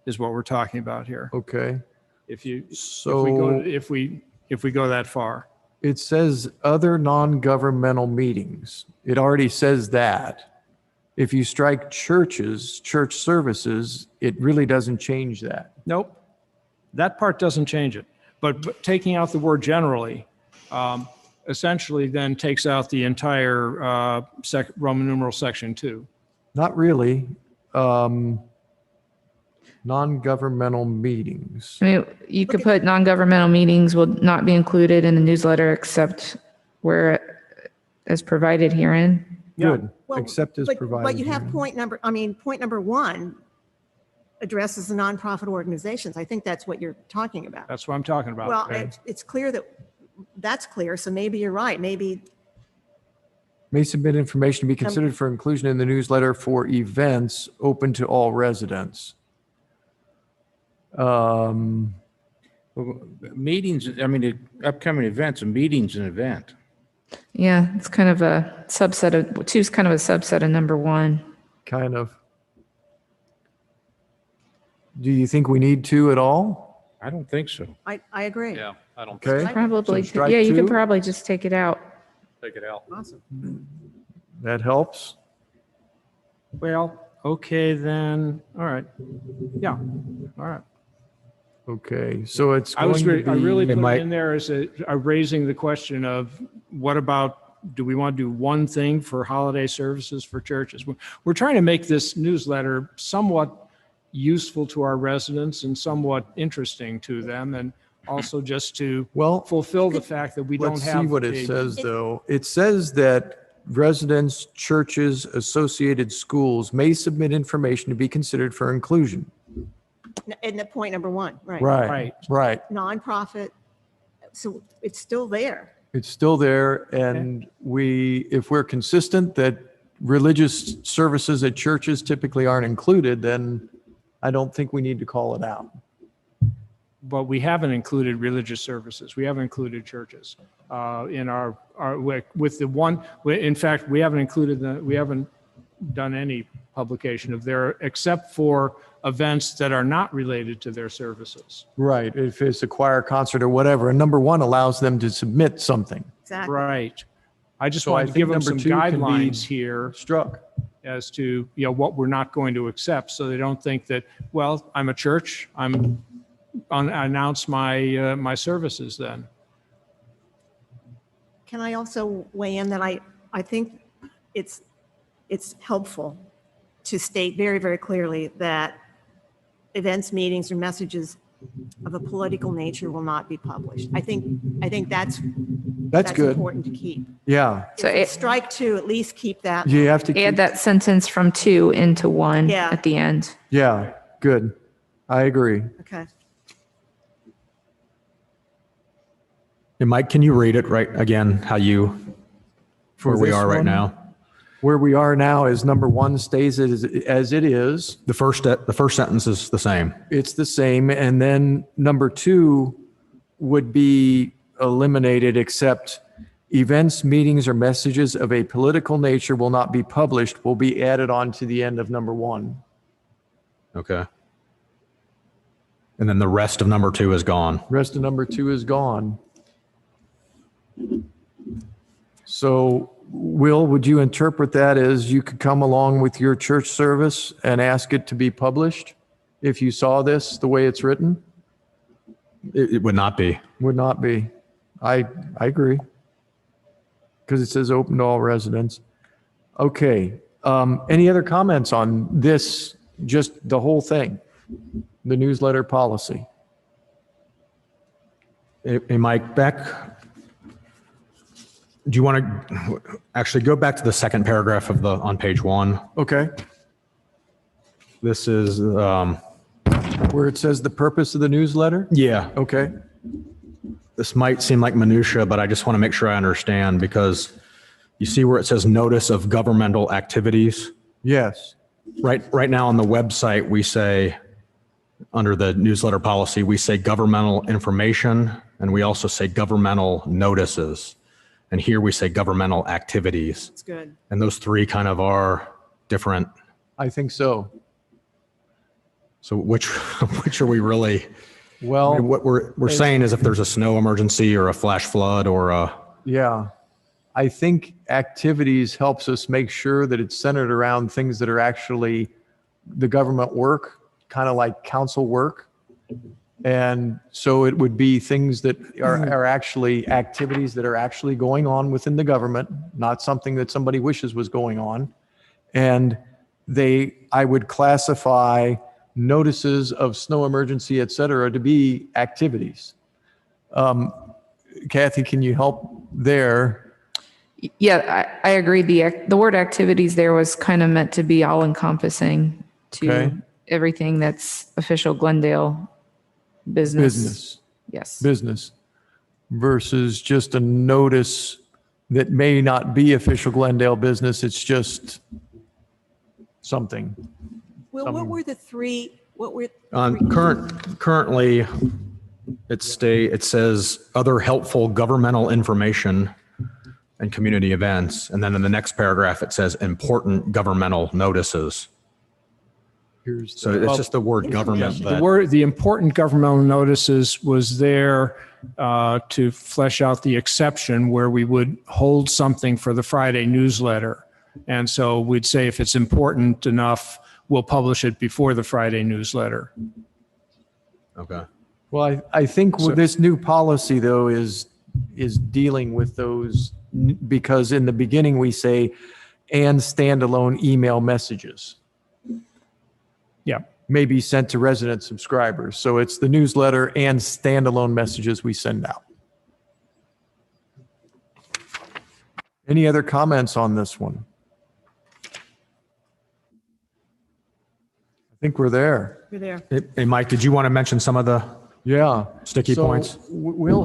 is what we're talking about here. Okay. If we So go that far. it says other non-governmental meetings. It already says that. If you strike churches, church services, it really doesn't change that. Nope, that part doesn't change it. But taking out the word generally essentially then takes out the entire Roman numeral section 2. Not really. Non-governmental meetings. I mean, you could put non-governmental meetings will not be included in the newsletter except where as provided herein. Good. Well, Except as provided. But you have here. point number 1 addresses the nonprofit organizations. I think that's what you're talking about. That's what I'm talking about. Well, it's clear that's clear, so maybe you're right. Maybe, May submit information to be considered for inclusion in the newsletter for events open to all residents. Meetings, I mean, the upcoming events, a meeting's an event. Yeah, it's kind of a subset of, 2 is kind of a subset of number 1. Kind of. Do you think we need 2 at all? I don't think so. I agree. yeah, I don't Okay. Probably, So strike yeah, you 2? could probably just take it out. take it out. Awesome. That helps. Well, okay then. All right. Yeah. All right. Okay, so it's I going to be. I really put might- it in there as raising the question of what about, do we want to do one thing for holiday services for churches? We're trying to make this newsletter somewhat useful to our residents and somewhat interesting to them, and also just to Well, fulfill the fact that we don't let's have. see what it says, though. It says that residents, churches, associated schools may submit information to be considered for inclusion. And the point number 1, right? Right, right. Nonprofit, so it's still there. It's still there, and if we're consistent that religious services at churches typically aren't included, then I don't think we need to call it out. But we haven't included religious services. We haven't included churches in our with the one. In fact, we haven't done any publication of their, except for events that are not related to their services. Right, if it's a choir concert or whatever, and number 1 allows them to submit something. Exactly. Right. I just So I wanted to think give them number some 2 can be guidelines here Struck. as to, what we're not going to accept, so they don't think that, well, I'm a church, I announce my my services then. Can I also weigh in that I think it's helpful to state very, very clearly that events, meetings, or messages of a political nature will not be published. I think that's good. important to keep. Yeah, So If it's strike 2, at least keep that. you have to add keep, that sentence from 2 into 1 Yeah. at the end. yeah, good. I agree. Okay. And Mike, can you read it right again, how where we this are right one? now? Where we are now is number 1 stays as it is. The first sentence is the same. It's the same. And then number 2 would be eliminated, except events, meetings, or messages of a political nature will not be published, will be added on to the end of number 1. Okay. And then the rest of number 2 is gone. Rest of number 2 is gone. So, Will, would you interpret that as you could come along with your church service and ask it to be published if you saw this the way it's written? It would not be. Would not be. I agree. Because it says open to all residents. Okay. Any other comments on this, just the whole thing, the newsletter policy? Hey, Mike, do you want to actually go back to the second paragraph on page 1? Okay. This is Where it says the purpose of the newsletter? Yeah, Okay. this might seem like minutia, but I just want to make sure I understand because you see where it says notice of governmental activities? Yes. Right now on the website, we say, under the newsletter policy, we say governmental information, and we also say governmental notices. And here we say governmental activities. That's good. And those three kind of are different. I think so. So which are we really? I Well, mean, what we're saying is if there's a snow emergency or a flash flood or a, yeah. I think activities helps us make sure that it's centered around things that are actually the government work, kind of like council work. And so it would be things that are actually activities that are actually going on within the government, not something that somebody wishes was going on. And I would classify notices of snow emergency, et cetera, to be activities. Kathy, can you help there? Yeah, I agree. The word activities there was kind of meant to be all encompassing to Okay. everything that's official Glendale business. Yes. Business versus just a notice that may not be official Glendale business. It's just something. Well, what were the three, what were? currently it says other helpful governmental information and community events. And then in the next paragraph, it says important governmental notices. So it's just the word government. The important governmental notices was there to flesh out the exception where we would hold something for the Friday newsletter. And so we'd say if it's important enough, we'll publish it before the Friday newsletter. Okay. Well, I think with this new policy though is dealing with those because in the beginning we say and standalone email messages Yeah. may be sent to resident subscribers. So it's the newsletter and standalone messages we send out. Any other comments on this one? I think we're there. You're there. Hey, Mike, did you want to mention some of the Yeah. sticky So points? Will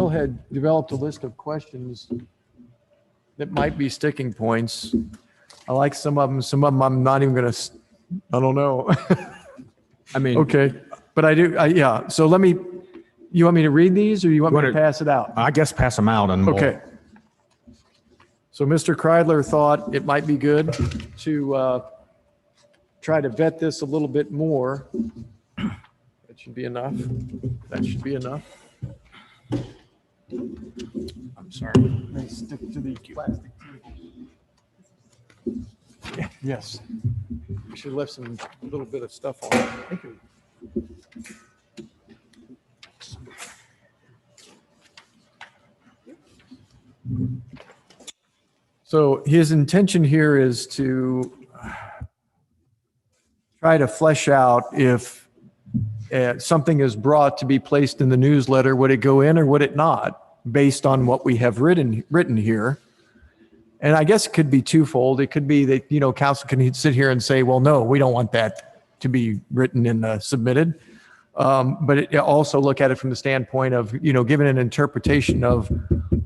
had developed a list of questions that might be sticking points. I like some of them. Some of them I'm not even going to, I don't know. I mean, Okay. But I do, yeah. So you want me to read these or you want me to pass it out? I guess pass them out and we'll. Okay. So Mr. Kreidler thought it might be good to try to vet this a little bit more. That should be enough. That should be enough. I'm sorry. They stick to the plastic tables. Yeah, yes. We should have left some little bit of stuff on it. Thank you. So his intention here is to try to flesh out if something is brought to be placed in the newsletter, would it go in or would it not, based on what we have written here. And I guess it could be twofold. It could be that, council can sit here and say, well, no, we don't want that to be written in submitted. But it also look at it from the standpoint of, given an interpretation of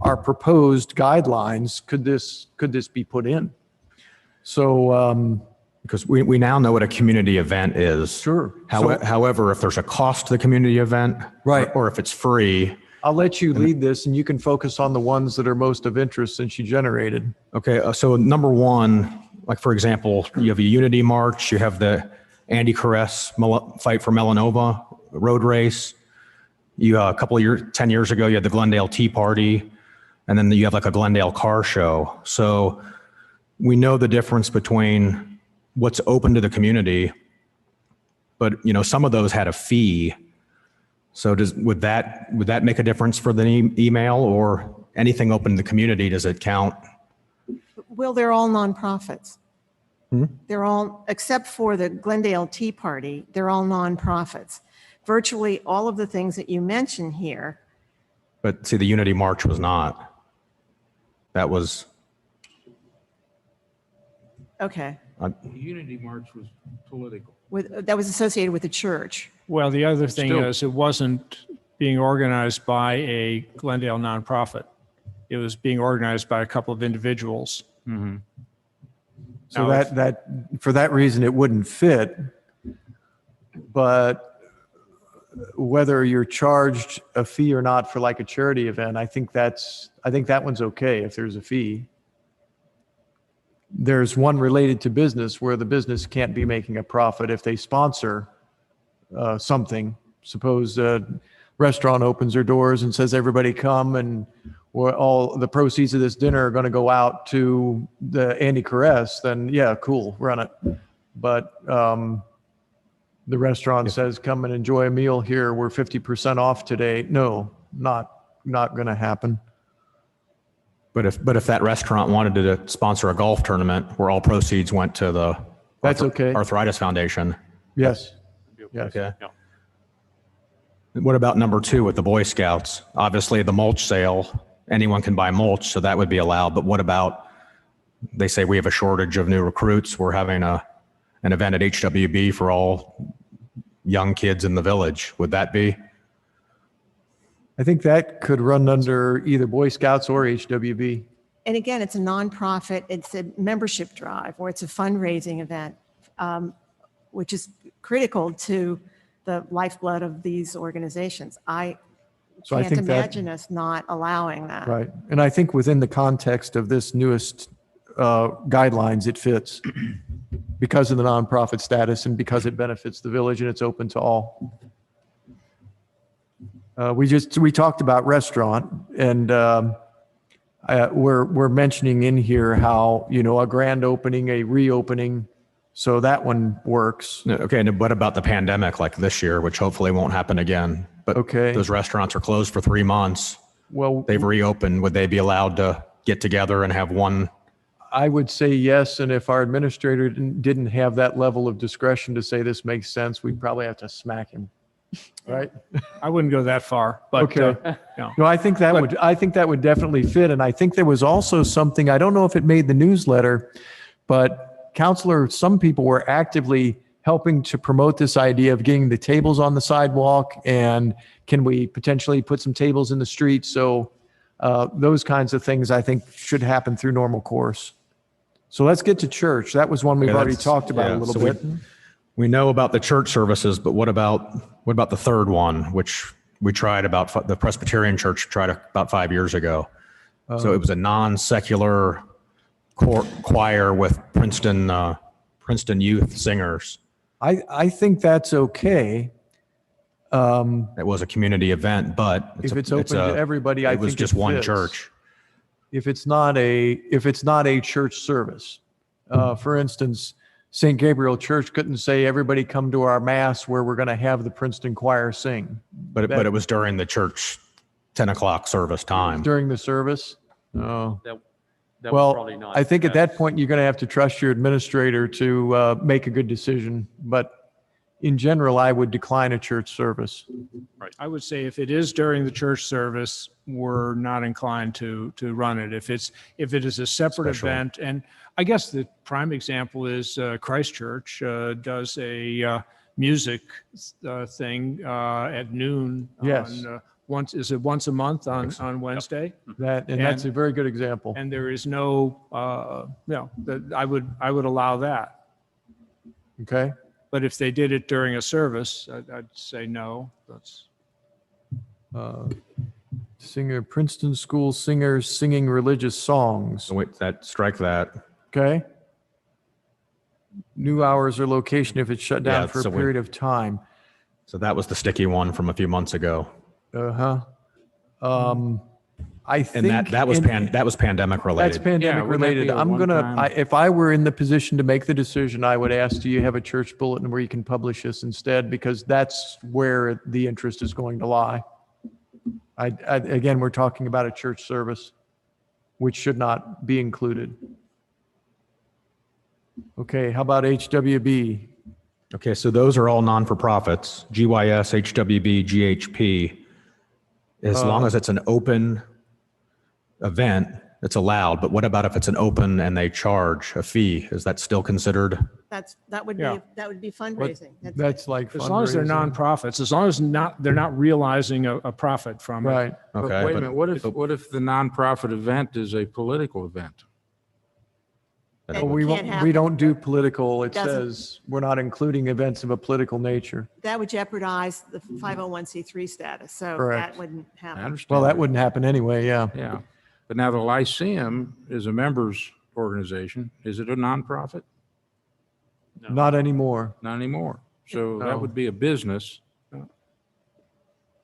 our proposed guidelines, could this be put in? So, Because we now know what a community event is. Sure. However, if there's a cost to the community event. Right. Or if it's free. I'll let you lead this and you can focus on the ones that are most of interest since you generated. Okay, so number one, like for example, you have a unity march, you have the Andy Caress Fight for Melanoma road race. You, a couple of years, 10 years ago, you had the Glendale Tea Party, and then you have like a Glendale car show. So we know the difference between what's open to the community, but some of those had a fee. So would that make a difference for the email, or anything open to the community, does it count? Well, they're all nonprofits. They're all, except for the Glendale Tea Party, they're all nonprofits. Virtually all of the things that you mention here. But see, the Unity March was not. That was. Okay. The Unity March was political. That was associated with the church. Well, the other thing Still. is it wasn't being organized by a Glendale nonprofit. It was being organized by a couple of individuals. So Now, for that reason, it wouldn't fit. But whether you're charged a fee or not for like a charity event, I think that one's okay if there's a fee. There's one related to business where the business can't be making a profit if they sponsor something. Suppose a restaurant opens their doors and says, everybody come, and all the proceeds of this dinner are going to go out to the Andy Caress, then yeah, cool, run it. But the restaurant says, come and enjoy a meal here, we're 50% off today. No, not going to happen. But if that restaurant wanted to sponsor a golf tournament where all proceeds went to the That's okay. Arthritis Foundation. Yes. Yes. Okay. What about number 2 with the Boy Scouts? Obviously, the mulch sale, anyone can buy mulch, so that would be allowed. But what about, they say we have a shortage of new recruits. We're having an event at HWB for all young kids in the village. Would that be? I think that could run under either Boy Scouts or HWB. And again, it's a nonprofit, it's a membership drive, or it's a fundraising event, which is critical to the lifeblood of these organizations. I So I can't think that, imagine us not allowing that. right. And I think within the context of this newest guidelines, it fits because of the nonprofit status and because it benefits the village and it's open to all. We talked about restaurant, and we're mentioning in here how, a grand opening, a reopening, so that one works. Okay, and what about the pandemic like this year, which hopefully won't happen again? But Okay. those restaurants are closed for 3 months. Well, They've reopened. Would they be allowed to get together and have one? I would say yes, and if our administrator didn't have that level of discretion to say this makes sense, we'd probably have to smack him, right? I wouldn't go that far, but Okay. No, I think that would definitely fit. And I think there was also something, I don't know if it made the newsletter, but some people were actively helping to promote this idea of getting the tables on the sidewalk, and can we potentially put some tables in the street? So those kinds of things I think should happen through normal course. So let's get to church. That was one we've Yeah, already that's- talked about yeah, a little so bit. We know about the church services, but what about the third one, which we tried the Presbyterian Church tried about 5 years ago. So it was a non-secular choir with Princeton youth singers. I think that's okay. It was a community event, but If it's open to everybody, I it was think just it one fits. church. If it's not a church service, for instance, St. Gabriel Church couldn't say, everybody come to our mass where we're going to have the Princeton choir sing. But it was during the church 10 o'clock service time. During the service? Oh. That was Well, probably not I think at that best. point, you're going to have to trust your administrator to make a good decision. But in general, I would decline a church service. I would say if it is during the church service, we're not inclined to run it. If it is a separate Special. event, and I guess the prime example is Christ Church does a music thing at noon. Yes. Is it once a month on Wednesday? That's a very good example. And there is no, I would allow that. Okay? But if they did it during a service, I'd say no. That's Princeton School singers singing religious songs. So strike that. Okay? New hours or location if it's shut down Yeah, for a so period of time. So that was the sticky one from a few months ago. Uh-huh. I think. And that was pandemic related. That's pandemic wouldn't that be related. a I'm gonna, one-time- if I were in the position to make the decision, I would ask, do you have a church bulletin where you can publish this instead? Because that's where the interest is going to lie. Again, we're talking about a church service, which should not be included. Okay, how about HWB? Okay, so those are all non-for-profits, GYS, HWB, GHP. As long as it's an open event, it's allowed, but what about if it's an open and they charge a fee? Is that still considered? That would Yeah. be fundraising. That's like As long as they're fundraising. nonprofits, as long as they're not realizing a profit from it. Right. But Okay, wait a but- minute, what if the nonprofit event is a political event? then And it But would- we can't won't, have we it. don't do political. It Doesn't- says we're not including events of a political nature. That would jeopardize the 501c3 status, so Correct. that wouldn't I happen. understand. Well, that wouldn't happen anyway, yeah. Yeah, but now the Lyceum is a members organization. Is it a nonprofit? Not anymore. Not anymore. So No. that would be a business.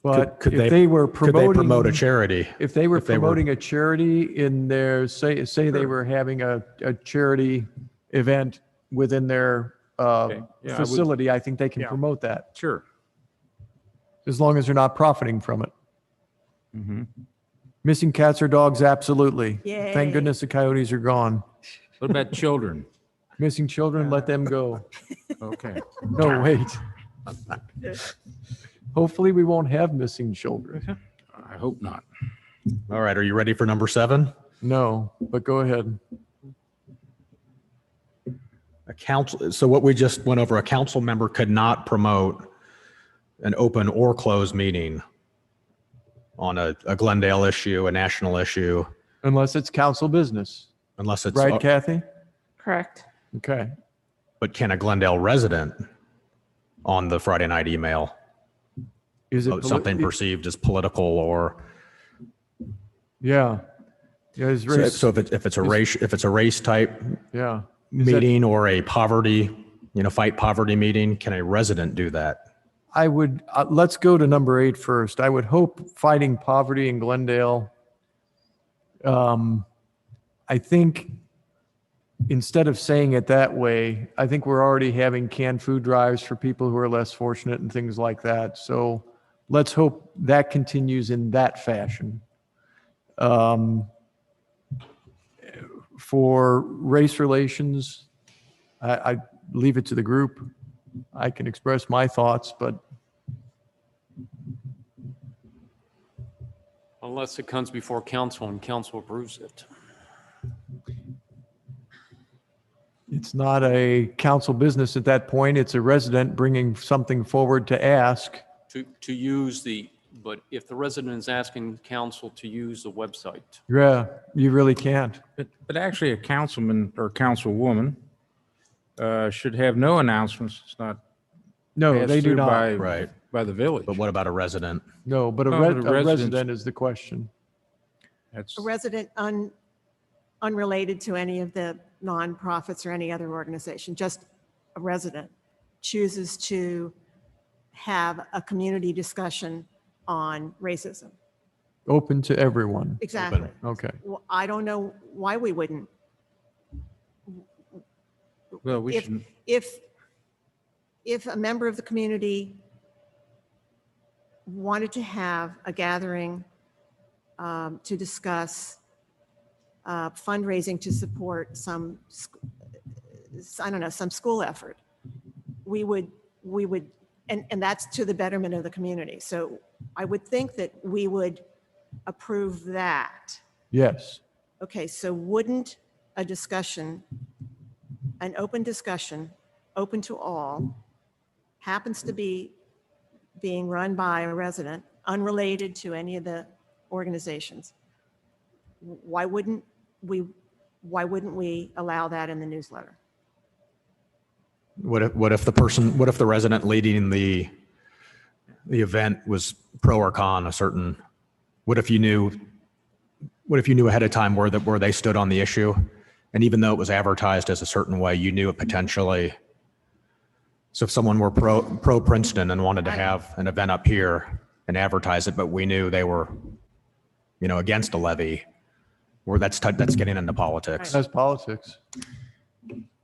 But Could if they were Could they promote a promoting, charity? if they were if they were- promoting a charity in their, say they were having a charity event within their Okay. Yeah, I would- facility, I think they can Yeah. promote that, Sure. as long as they're not profiting from it. Mhm. Missing cats or dogs, absolutely. Yay. Thank goodness the coyotes are gone. What about children? Missing children, let them go. Okay. No, wait. Hopefully we won't have missing children. I hope not. All right, are you ready for number 7? No, but go ahead. A council, so what we just went over, a council member could not promote an open or closed meeting on a Glendale issue, a national issue, Unless it's council business, unless it's, right, Kathy? Correct. Okay. but can a Glendale resident on the Friday night email, Is it something perceived as political or, Yeah. Yeah, it's so race- so if it's a race type yeah. Is that- meeting or a poverty, fight poverty meeting, can a resident do that? I would, let's go to number 8 first. I would hope fighting poverty in Glendale. I think instead of saying it that way, I think we're already having canned food drives for people who are less fortunate and things like that. So let's hope that continues in that fashion. For race relations, I leave it to the group. I can express my thoughts, but Unless it comes before council and council approves it. it's not a council business at that point. It's a resident bringing something forward to ask. To use but if the resident is asking council to use the website, Yeah, you really can't. But actually, a councilman or councilwoman should have no announcements. It's not No, passed they do through not. Right. by the village. But what about a resident? No, but No, but a a resident's- resident is the question. That's, A resident unrelated to any of the nonprofits or any other organization, just a resident chooses to have a community discussion on racism. Open to everyone. Exactly. Okay. Well, I don't know why we wouldn't. well, we If, shouldn't. if a member of the community wanted to have a gathering to discuss fundraising to support some, I don't know, some school effort, we would, and that's to the betterment of the community. So I would think that we would approve that. Yes. Okay, so wouldn't a discussion, an open discussion, open to all, happens to be being run by a resident, unrelated to any of the organizations, why wouldn't we allow that in the newsletter? What if the resident leading the event was pro or con a certain, what if you knew ahead of time where they stood on the issue? And even though it was advertised as a certain way, you knew it potentially. So if someone were pro Princeton and wanted to have an event up here and advertise it, but we knew they were, against a levy, that's getting into politics. That's politics.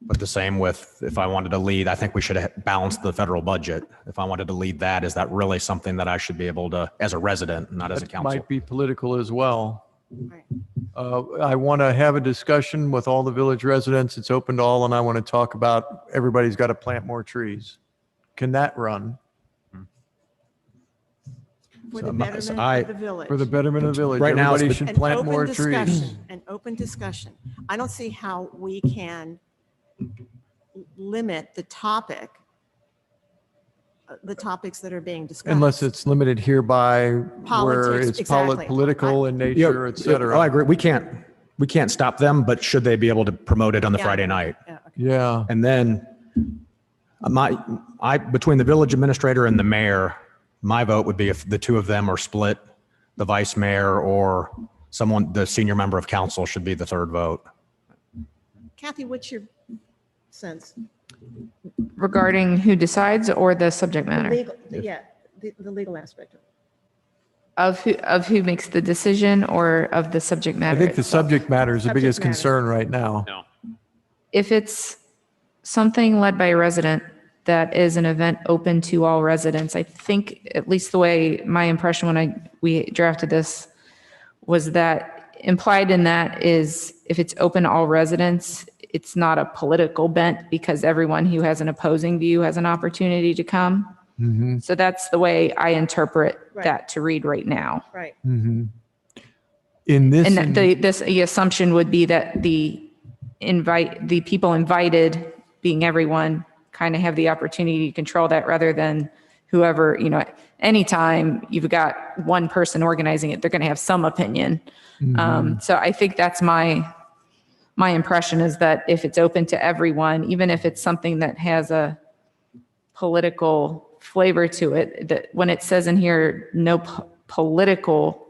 But the same with, if I wanted to lead, I think we should balance the federal budget. If I wanted to lead that, is that really something that I should be able to, as a resident, not as a That council? might be political as well. Right. I want to have a discussion with all the village residents. It's open to all, and I want to talk about everybody's got to plant more trees. Can that run? For the So betterment I- of the village. For the betterment of the village, Right now, it's everybody been- should An plant open more trees. discussion, an open discussion. I don't see how we can limit the topics that are being discussed. Unless it's limited hereby where Politics, it's exactly. political in nature, et cetera. I agree. We can't stop them, but should they be able to promote it on the Yeah. Friday night? Yeah, okay. Yeah, And then between the village administrator and the mayor, my vote would be if the two of them are split, the vice mayor or the senior member of council should be the third vote. Kathy, what's your sense? Regarding who decides or the subject matter? The legal aspect of it. Of who makes the decision or of the subject I matter? think the itself? subject matter is the Subject biggest matter. concern right now. No. If it's something led by a resident that is an event open to all residents, I think, at least the way my impression when we drafted this was that implied in that is if it's open to all residents, it's not a political bent because everyone who has an opposing view has an opportunity to come. So that's the way I interpret Right. that to read right now. Right. In this, And that the assumption would be that the people invited, being everyone, kind of have the opportunity to control that rather than whoever, anytime you've got one person organizing it, they're going to have some opinion. So I think that's my impression is that if it's open to everyone, even if it's something that has a political flavor to it, that when it says in here, no political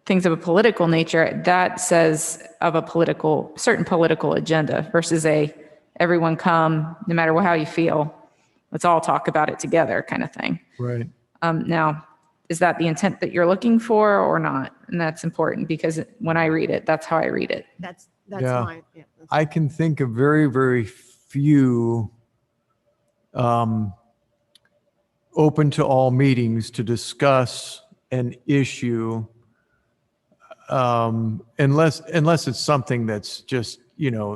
things of a political nature, that says of a certain political agenda versus everyone come, no matter how you feel, let's all talk about it together kind of thing. right. Now, is that the intent that you're looking for or not? And that's important because when I read it, that's how I read it. That's Yeah. mine. Yeah, that's- I can think of very, very few open to all meetings to discuss an issue unless it's something that's just,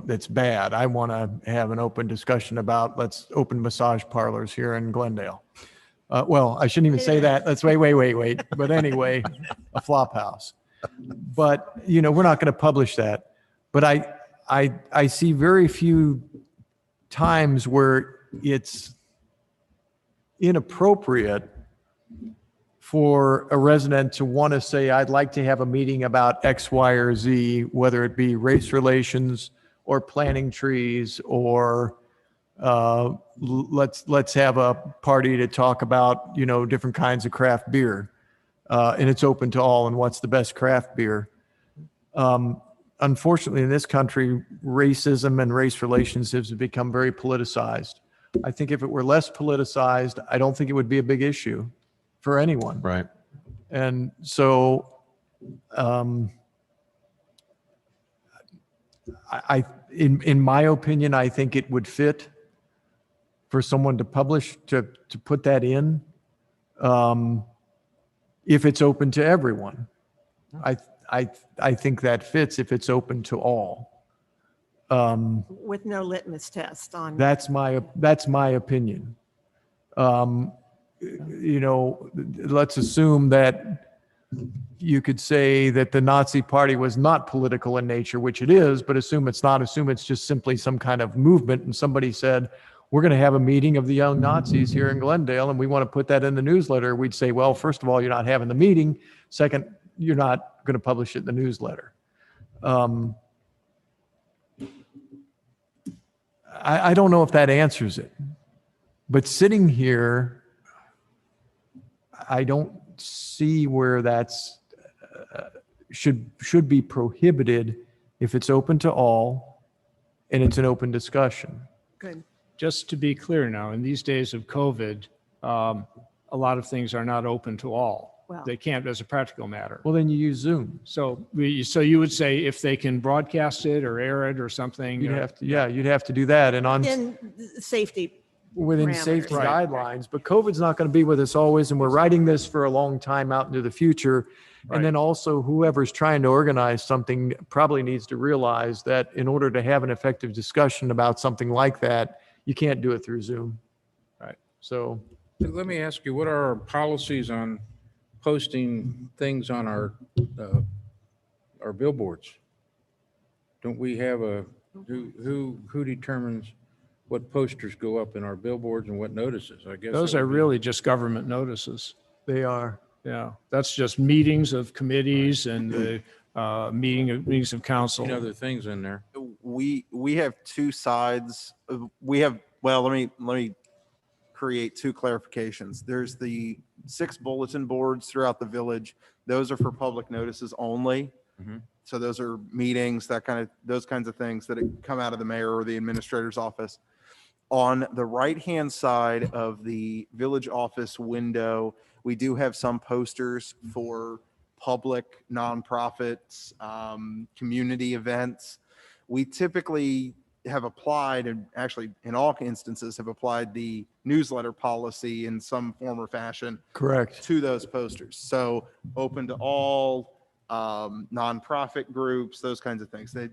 that's bad. I want to have an open discussion about let's open massage parlors here in Glendale. Well, I shouldn't even say that. Let's wait. But anyway, a flop house. But, we're not going to publish that. But I see very few times where it's inappropriate for a resident to want to say, I'd like to have a meeting about X, Y, or Z, whether it be race relations or planting trees or let's have a party to talk about, different kinds of craft beer. And it's open to all and what's the best craft beer. Unfortunately, in this country, racism and race relationships have become very politicized. I think if it were less politicized, I don't think it would be a big issue for anyone. Right. And so in my opinion, I think it would fit for someone to publish, to put that in, if it's open to everyone. I think that fits if it's open to all. With no litmus test on. That's my opinion. Let's assume that you could say that the Nazi Party was not political in nature, which it is, but assume it's not. Assume it's just simply some kind of movement. And somebody said, we're going to have a meeting of the young Nazis here in Glendale, and we want to put that in the newsletter. We'd say, well, first of all, you're not having the meeting. Second, you're not going to publish it in the newsletter. I don't know if that answers it. But sitting here, I don't see where that's should be prohibited if it's open to all and it's an open discussion. Good. Just to be clear now, in these days of COVID, a lot of things are not open to all. Well- They can't as a practical matter. Well, then you use Zoom. So you would say if they can broadcast it or air it or something. You'd have to do that. And In safety. within parameters. safety Right. guidelines, but COVID's not going to be with us always, and we're writing this for a long time out into the future. Right. And then also whoever's trying to organize something probably needs to realize that in order to have an effective discussion about something like that, you can't do it through Zoom. Right. So Let me ask you, what are our policies on posting things on our billboards? Don't we have who determines what posters go up in our billboards and what notices? I guess. Those that are would be- really just government notices. They are. Yeah, that's just meetings of committees and the meetings of council. Other things in there. We have two sides. We have, well, let me create two clarifications. There's the 6 bulletin boards throughout the village. Those are for public notices only. So those are meetings, those kinds of things that come out of the mayor or the administrator's office. On the right-hand side of the village office window, we do have some posters for public, nonprofits, community events. We typically have applied, and actually in all instances have applied the newsletter policy in some form or fashion Correct. to those posters. So open to all nonprofit groups, those kinds of things. They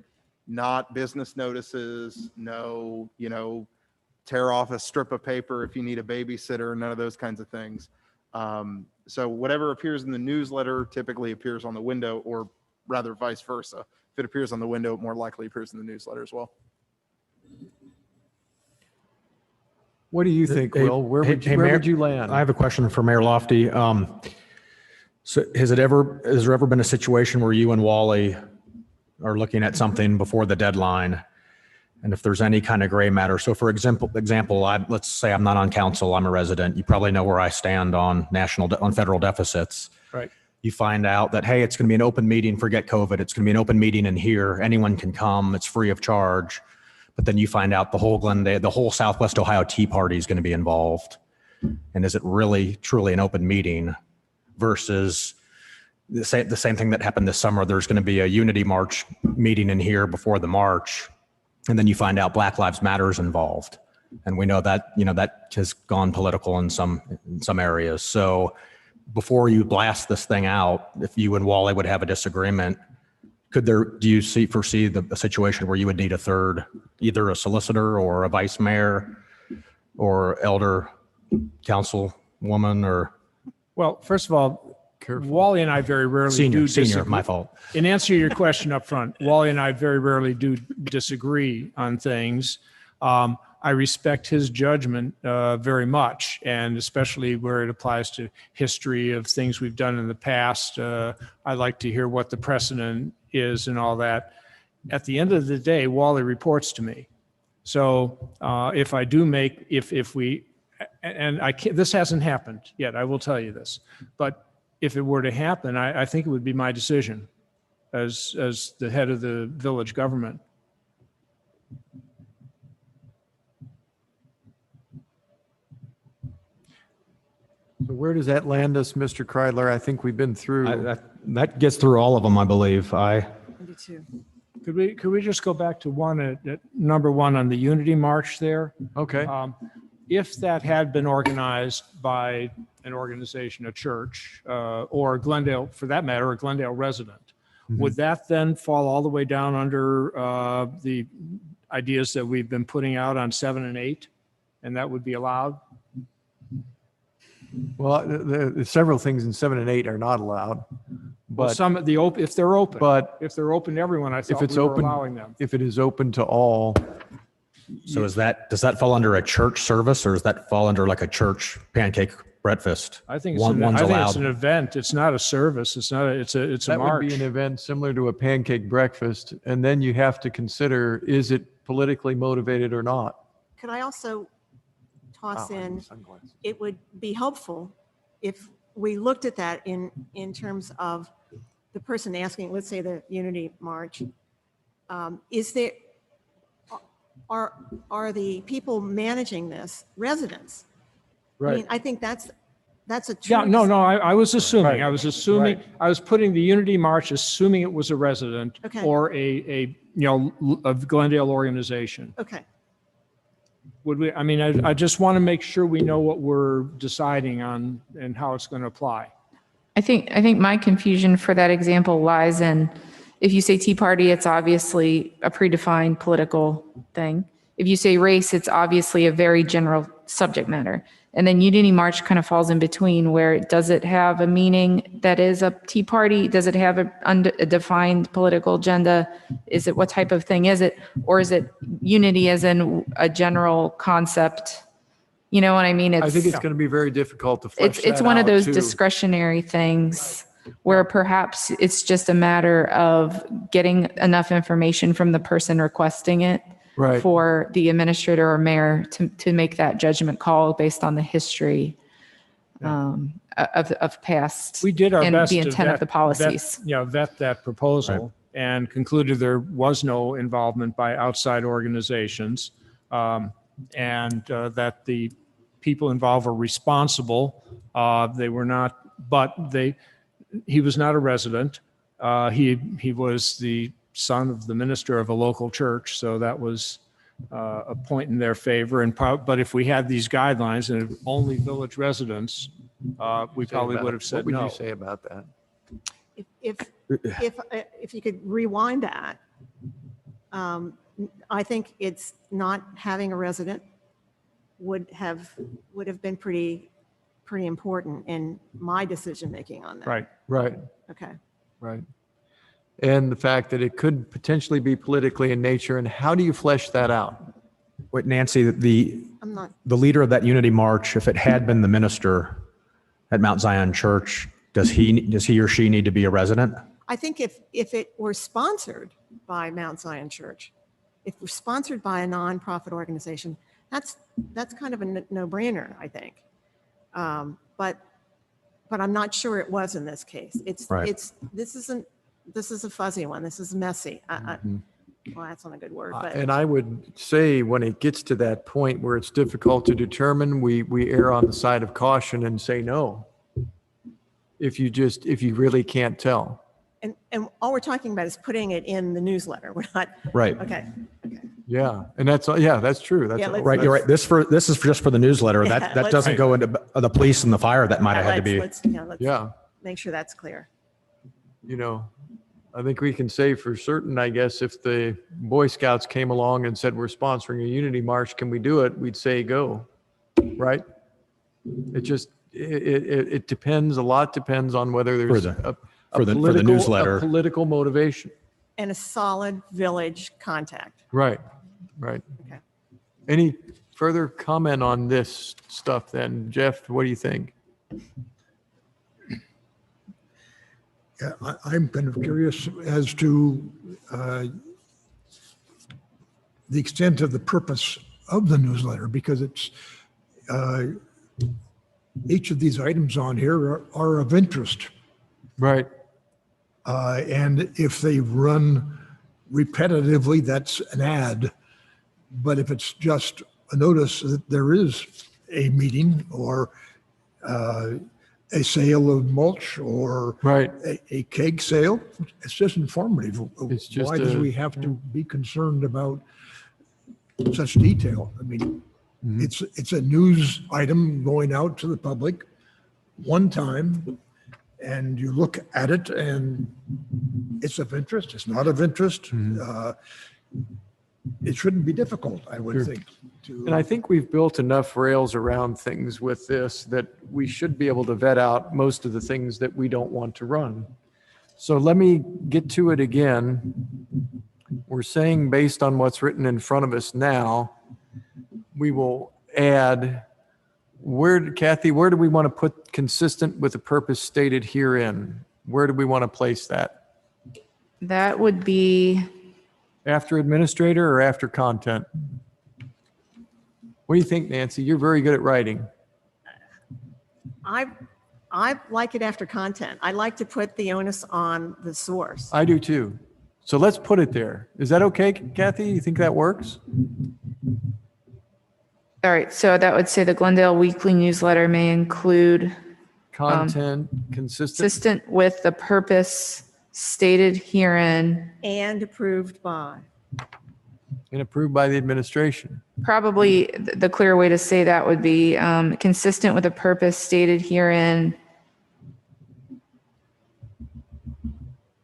not business notices, no, tear off a strip of paper if you need a babysitter, none of those kinds of things. So whatever appears in the newsletter typically appears on the window, or rather vice versa. If it appears on the window, it more likely appears in the newsletter as well. What do you think, Hey- Will? Where hey- would hey, you, where Mayor, would you land? I have a question for Mayor Lofty. So has there ever been a situation where you and Wally are looking at something before the deadline? And if there's any kind of gray matter, so for example, let's say I'm not on council, I'm a resident. You probably know where I stand on federal deficits. Right. You find out that, hey, it's going to be an open meeting, forget COVID. It's going to be an open meeting in here. Anyone can come. It's free of charge. But then you find out the whole Glendale, the whole Southwest Ohio Tea Party is going to be involved. And is it really, truly an open meeting versus the same thing that happened this summer? There's going to be a Unity March meeting in here before the march. And then you find out Black Lives Matter is involved. And we know that, that has gone political in some areas. So before you blast this thing out, if you and Wally would have a disagreement, do you foresee a situation where you would need a third, either a solicitor or a vice mayor or elder councilwoman or? Well, first of all, Wally and I very rarely Senior, disagree. my fault. In answer to your question up front, Wally and I very rarely do disagree on things. I respect his judgment very much, and especially where it applies to history of things we've done in the past. I like to hear what the precedent is and all that. At the end of the day, Wally reports to me. So if I do make, if we, and I can't, this hasn't happened yet, I will tell you this, but if it were to happen, I think it would be my decision as the head of the village government. So where does that land us, Mr. Kreidler? I think we've been through. That gets through all of them, I believe. I do too. Could we just go back to number 1 on the Unity March there? Okay. If that had been organized by an organization, a church, or Glendale, for that matter, a Glendale resident, would that then fall all the way down under the ideas that we've been putting out on 7 and 8, and that would be allowed? Well, the several things in 7 and 8 are not allowed. Well, But if they're open, if they're open to everyone, I if thought it's we were open, allowing them. if it is open to all, So does that fall under a church service, or does that fall under like a church pancake breakfast? I think it's One's an allowed. event. It's not a service. It's not. It's a that would march. be an event similar to a pancake breakfast. And then you have to consider, is it politically motivated or not? Could I also toss in, it would be helpful if we looked at that in terms of the person asking, let's say the Unity March, is there, are the people managing this residents? I mean, I think that's a true. Yeah, no, I was assuming, Right. I was assuming, I was putting the Unity March, assuming it was a resident Okay. or a Glendale organization. Okay, Would we, I mean, I just want to make sure we know what we're deciding on and how it's going to apply. I think my confusion for that example lies in, if you say Tea Party, it's obviously a predefined political thing. If you say race, it's obviously a very general subject matter. And then Unity March kind of falls in between, where does it have a meaning that is a Tea Party? Does it have a defined political agenda? Is it, what type of thing is it? Or is it unity as in a general concept? You know what I mean? I think it's going to be very difficult to flesh It's that one of out, those too. discretionary things where perhaps it's just a matter of getting enough information from the person requesting it Right. for the administrator or mayor to make that judgment call based on the history of past. We did our and best the to intent of the policies. vet that proposal and concluded there was no involvement by outside organizations, and that the people involved were responsible. They were not, but he was not a resident. He was the son of the minister of a local church, so that was a point in their favor. But if we had these guidelines and only village residents, we probably would have said What would no. you say about that? If you could rewind that, I think it's not having a resident would have been pretty important in my decision-making on that. Right. Right, Okay. right. And the fact that it could potentially be politically in nature, and how do you flesh that out? Wait, Nancy, I'm not, the leader of that Unity March, if it had been the minister at Mount Zion Church, does he or she need to be a resident? I think if it were sponsored by Mount Zion Church, if we're sponsored by a nonprofit organization, that's kind of a no-brainer, I think. But I'm not sure it was in this case. This is a fuzzy one. This is messy. Well, that's not a good word, but And I would say when it gets to that point where it's difficult to determine, we err on the side of caution and say no. If you really can't tell. and all we're talking about is putting it in the newsletter. We're not. Right. Okay. Yeah, and that's true. That's Yeah, let's- Right, you're right. This is just for the newsletter. Yeah, That let's- doesn't go into the police and the fire that might have had to be. Let's Yeah. make sure that's clear. I think we can say for certain, I guess, if the Boy Scouts came along and said, we're sponsoring a unity march, can we do it? We'd say go, right? It depends, a lot depends on whether there's For the newsletter. a political motivation. And a solid village contact. Right. Okay. Any further comment on this stuff then? Jeff, what do you think? Yeah, I'm kind of curious as to the extent of the purpose of the newsletter, because it's each of these items on here are of interest. Right. And if they run repetitively, that's an ad. But if it's just a notice that there is a meeting or a sale of mulch or Right. a cake sale, it's just informative. It's just Why does we have to be concerned about such detail? I mean, it's a news item going out to the public one time, and you look at it and it's of interest, it's not of interest. It shouldn't be difficult, I would think. And I think we've built enough rails around things with this that we should be able to vet out most of the things that we don't want to run. So let me get to it again. We're saying based on what's written in front of us now, we will add, Kathy, where do we want to put consistent with the purpose stated herein? Where do we want to place that? That would be, After administrator or after content? What do you think, Nancy? You're very good at writing. I like it after content. I like to put the onus on the source. I do too. So let's put it there. Is that okay, Kathy? You think that works? all right, so that would say the Glendale Weekly Newsletter may include Content consistent. consistent with the purpose stated herein, And approved by. And approved by the administration. probably the clear way to say that would be consistent with the purpose stated herein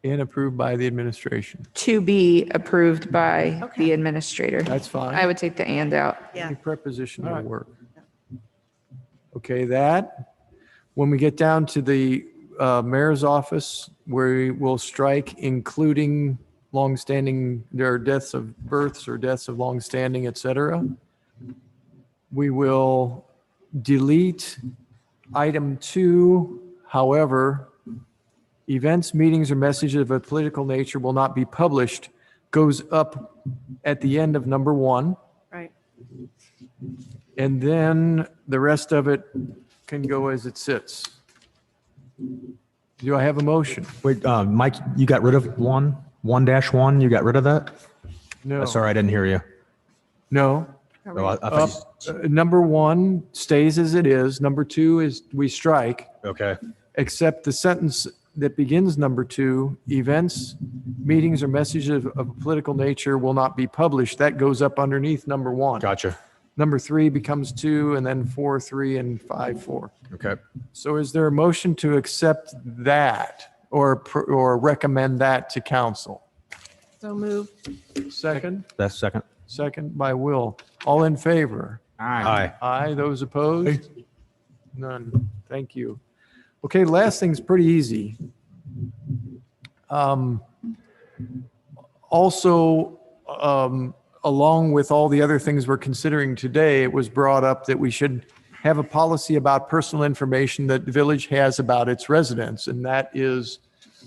And approved by the administration. to be approved by Okay. the administrator. That's fine. I would take the and out. Yeah. Any preposition will work. Okay, that. When we get down to the mayor's office, we will strike including longstanding, there are deaths of births or deaths of longstanding, et cetera. We will delete item 2. However, events, meetings, or messages of a political nature will not be published goes up at the end of number 1. Right. And then the rest of it can go as it sits. Do I have a motion? Wait, Mike, you got rid of 1-1? You got rid of that? No. Sorry, I didn't hear you. No. Oh, I thought Number 1 stays as it is. Number 2 is we strike, okay. except the sentence that begins number 2, events, meetings, or messages of a political nature will not be published. That goes up underneath number 1. Gotcha. Number 3 becomes 2, and then 4, 3, and 5, 4. Okay. So is there a motion to accept that or recommend that to council? So moved. Second? That's second. Second by Will. All in favor? Aye. Aye. Those opposed? None. Thank you. Okay, last thing's pretty easy. Also, along with all the other things we're considering today, it was brought up that we should have a policy about personal information that the village has about its residents. And that is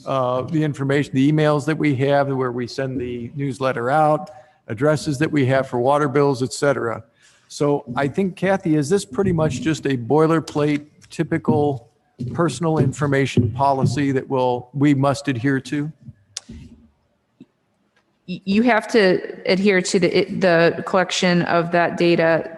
the information, the emails that we have where we send the newsletter out, addresses that we have for water bills, et cetera. So I think, Kathy, is this pretty much just a boilerplate, typical personal information policy that we must adhere to? You have to adhere to the collection of that data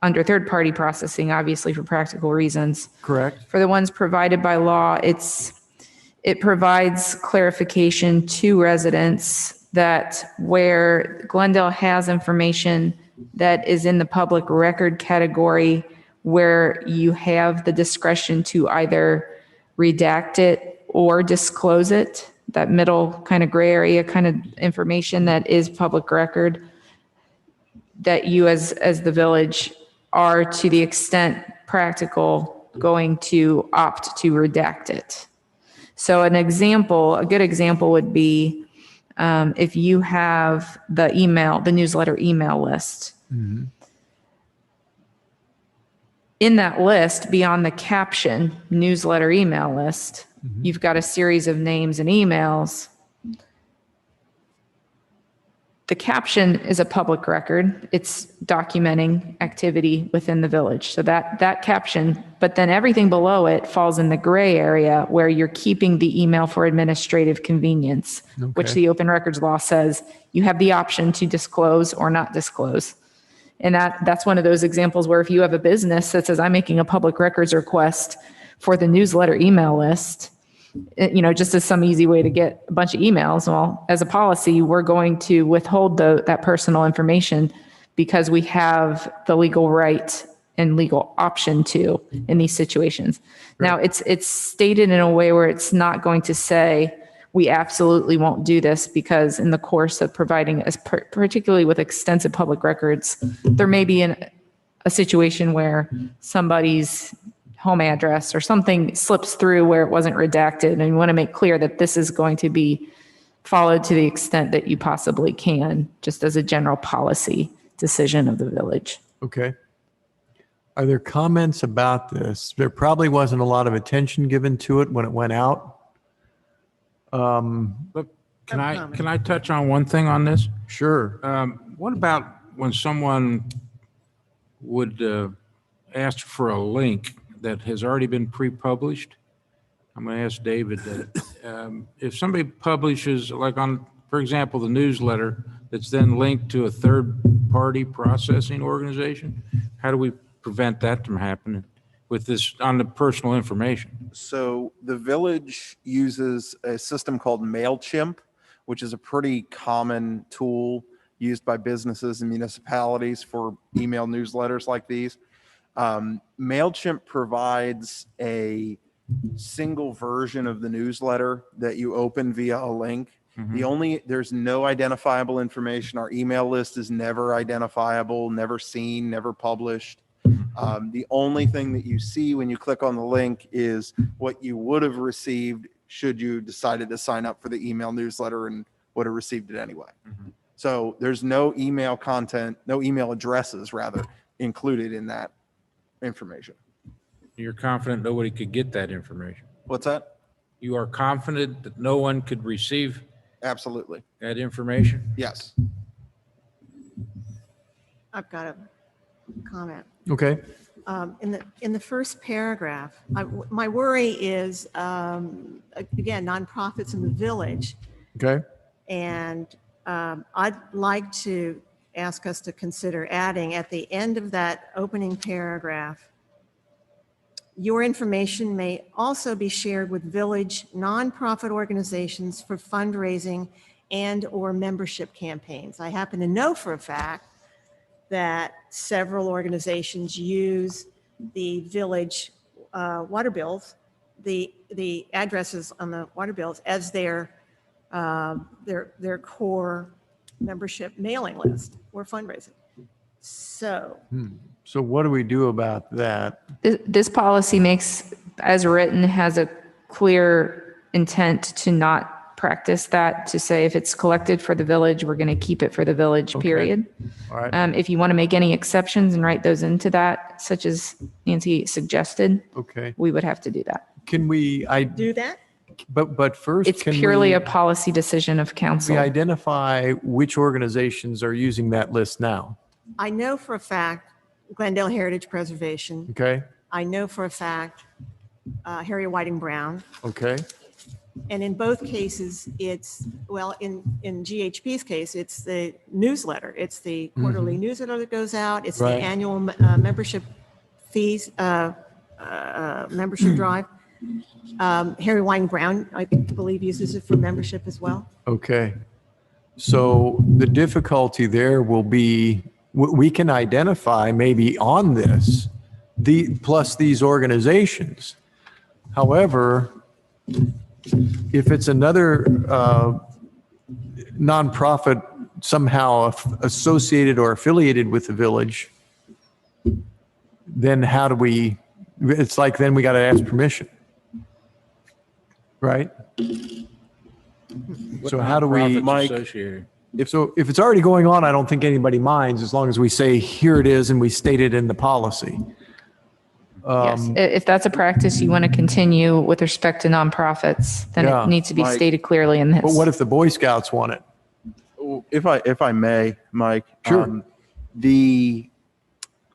under third-party processing, obviously for practical reasons. Correct. For the ones provided by law, it provides clarification to residents that where Glendale has information that is in the public record category, where you have the discretion to either redact it or disclose it, that middle kind of gray area kind of information that is public record, that you as the village are, to the extent practical, going to opt to redact it. So a good example would be if you have the newsletter email list. Mm-hmm. In that list, beyond the caption, newsletter email list, you've got a series of names and emails. The caption is a public record. It's documenting activity within the village. So that caption, but then everything below it falls in the gray area where you're keeping the email for administrative convenience, which the open records law says you have the option to disclose or not disclose. And that's one of those examples where if you have a business that says, I'm making a public records request for the newsletter email list, just as some easy way to get a bunch of emails. Well, as a policy, we're going to withhold that personal information because we have the legal right and legal option to in these situations. Right. Now, it's stated in a way where it's not going to say, we absolutely won't do this because in the course of providing, particularly with extensive public records, there may be a situation where somebody's home address or something slips through where it wasn't redacted, and you want to make clear that this is going to be followed to the extent that you possibly can, just as a general policy decision of the village. Okay. Are there comments about this? There probably wasn't a lot of attention given to it when it went out. But can I touch on one thing on this? Sure. What about when someone would ask for a link that has already been pre-published? I'm going to ask David that. If somebody publishes, like for example, the newsletter that's then linked to a third-party processing organization, how do we prevent that from happening with this on the personal information? So the village uses a system called MailChimp, which is a pretty common tool used by businesses and municipalities for email newsletters like these. MailChimp provides a single version of the newsletter that you open via a link. Mm-hmm. There's no identifiable information. Our email list is never identifiable, never seen, never published. The only thing that you see when you click on the link is what you would have received should you decided to sign up for the email newsletter and would have received it anyway. So there's no email content, no email addresses rather included in that information. You're confident nobody could get that information? What's that? You are confident that no one could receive Absolutely. that information? Yes. I've got a comment. Okay. In the first paragraph, my worry is, again, nonprofits in the village. Okay. And I'd like to ask us to consider adding at the end of that opening paragraph, your information may also be shared with village nonprofit organizations for fundraising and/or membership campaigns. I happen to know for a fact that several organizations use the village water bills, the addresses on the water bills as their core membership mailing list or fundraising. So So what do we do about that? This policy makes, as written, has a clear intent to not practice that, to say if it's collected for the village, we're going to keep it for the village, period. All right. If you want to make any exceptions and write those into that, such as Nancy suggested, Okay. we would have to do that. Can we, do that? but first, It's can purely we, a policy decision of we council. identify which organizations are using that list now? I know for a fact Glendale Heritage Preservation. Okay. I know for a fact Harry Whiting Brown. Okay. And in both cases, it's, well, in GHP's case, it's the newsletter. It's the quarterly newsletter that goes out. It's the Right. annual membership fees, membership drive. Harry Whiting Brown, I believe, uses it for membership as well. Okay. So the difficulty there will be, we can identify maybe on this, plus these organizations. However, if it's another nonprofit somehow associated or affiliated with the village, then how do we, it's like then we got to ask permission. Right? So how do we, Nonprofits Mike? associated. If it's already going on, I don't think anybody minds as long as we say, here it is, and we state it in the policy. Yes, if that's a practice you want to continue with respect to nonprofits, then Yeah. it needs to be Mike. stated clearly in this. But what if the Boy Scouts want it? If I may, Mike. Sure.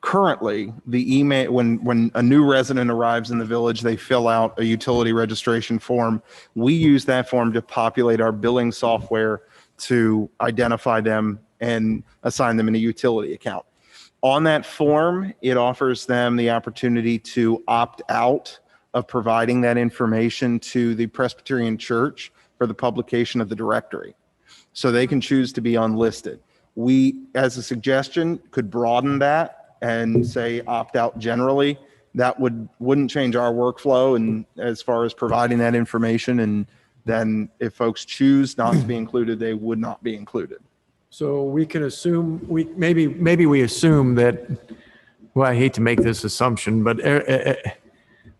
Currently, the email, when a new resident arrives in the village, they fill out a utility registration form. We use that form to populate our billing software to identify them and assign them in a utility account. On that form, it offers them the opportunity to opt out of providing that information to the Presbyterian Church for the publication of the directory. So they can choose to be unlisted. We, as a suggestion, could broaden that and say opt out generally. That wouldn't change our workflow and as far as providing that information. And then if folks choose not to be included, they would not be included. So we can assume, maybe we assume that, well, I hate to make this assumption, but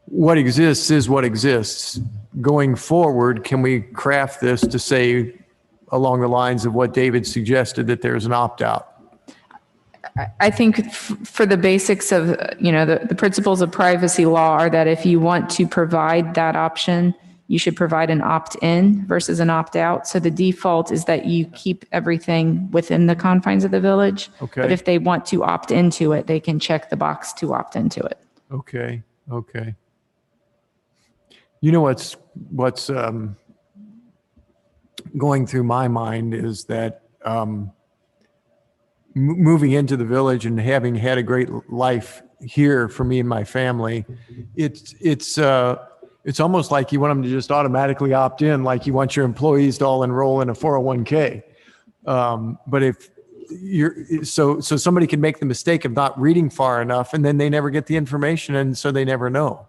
what exists is what exists. Going forward, can we craft this to say along the lines of what David suggested, that there's an opt-out? I think for the basics of, the principles of privacy law are that if you want to provide that option, you should provide an opt-in versus an opt-out. So the default is that you keep everything within the confines of the village. Okay. But if they want to opt into it, they can check the box to opt into it. Okay. You know what's going through my mind is that moving into the village and having had a great life here for me and my family, it's almost like you want them to just automatically opt in, like you want your employees to all enroll in a 401k. But if so somebody can make the mistake of not reading far enough, and then they never get the information, and so they never know.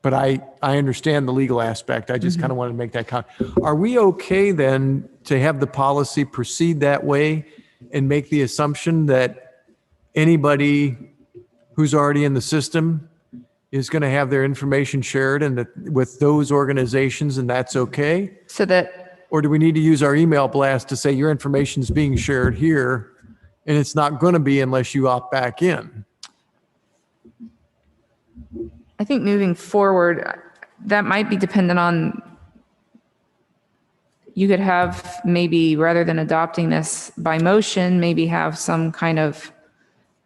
But I understand the legal aspect. I just kind of wanted to make that comment. Are we okay then to have the policy proceed that way and make the assumption that anybody who's already in the system is going to have their information shared and with those organizations, and that's okay? So that, Or do we need to use our email blast to say your information is being shared here and it's not going to be unless you opt back in? I think moving forward, that might be dependent on, you could have maybe, rather than adopting this by motion, maybe have some kind of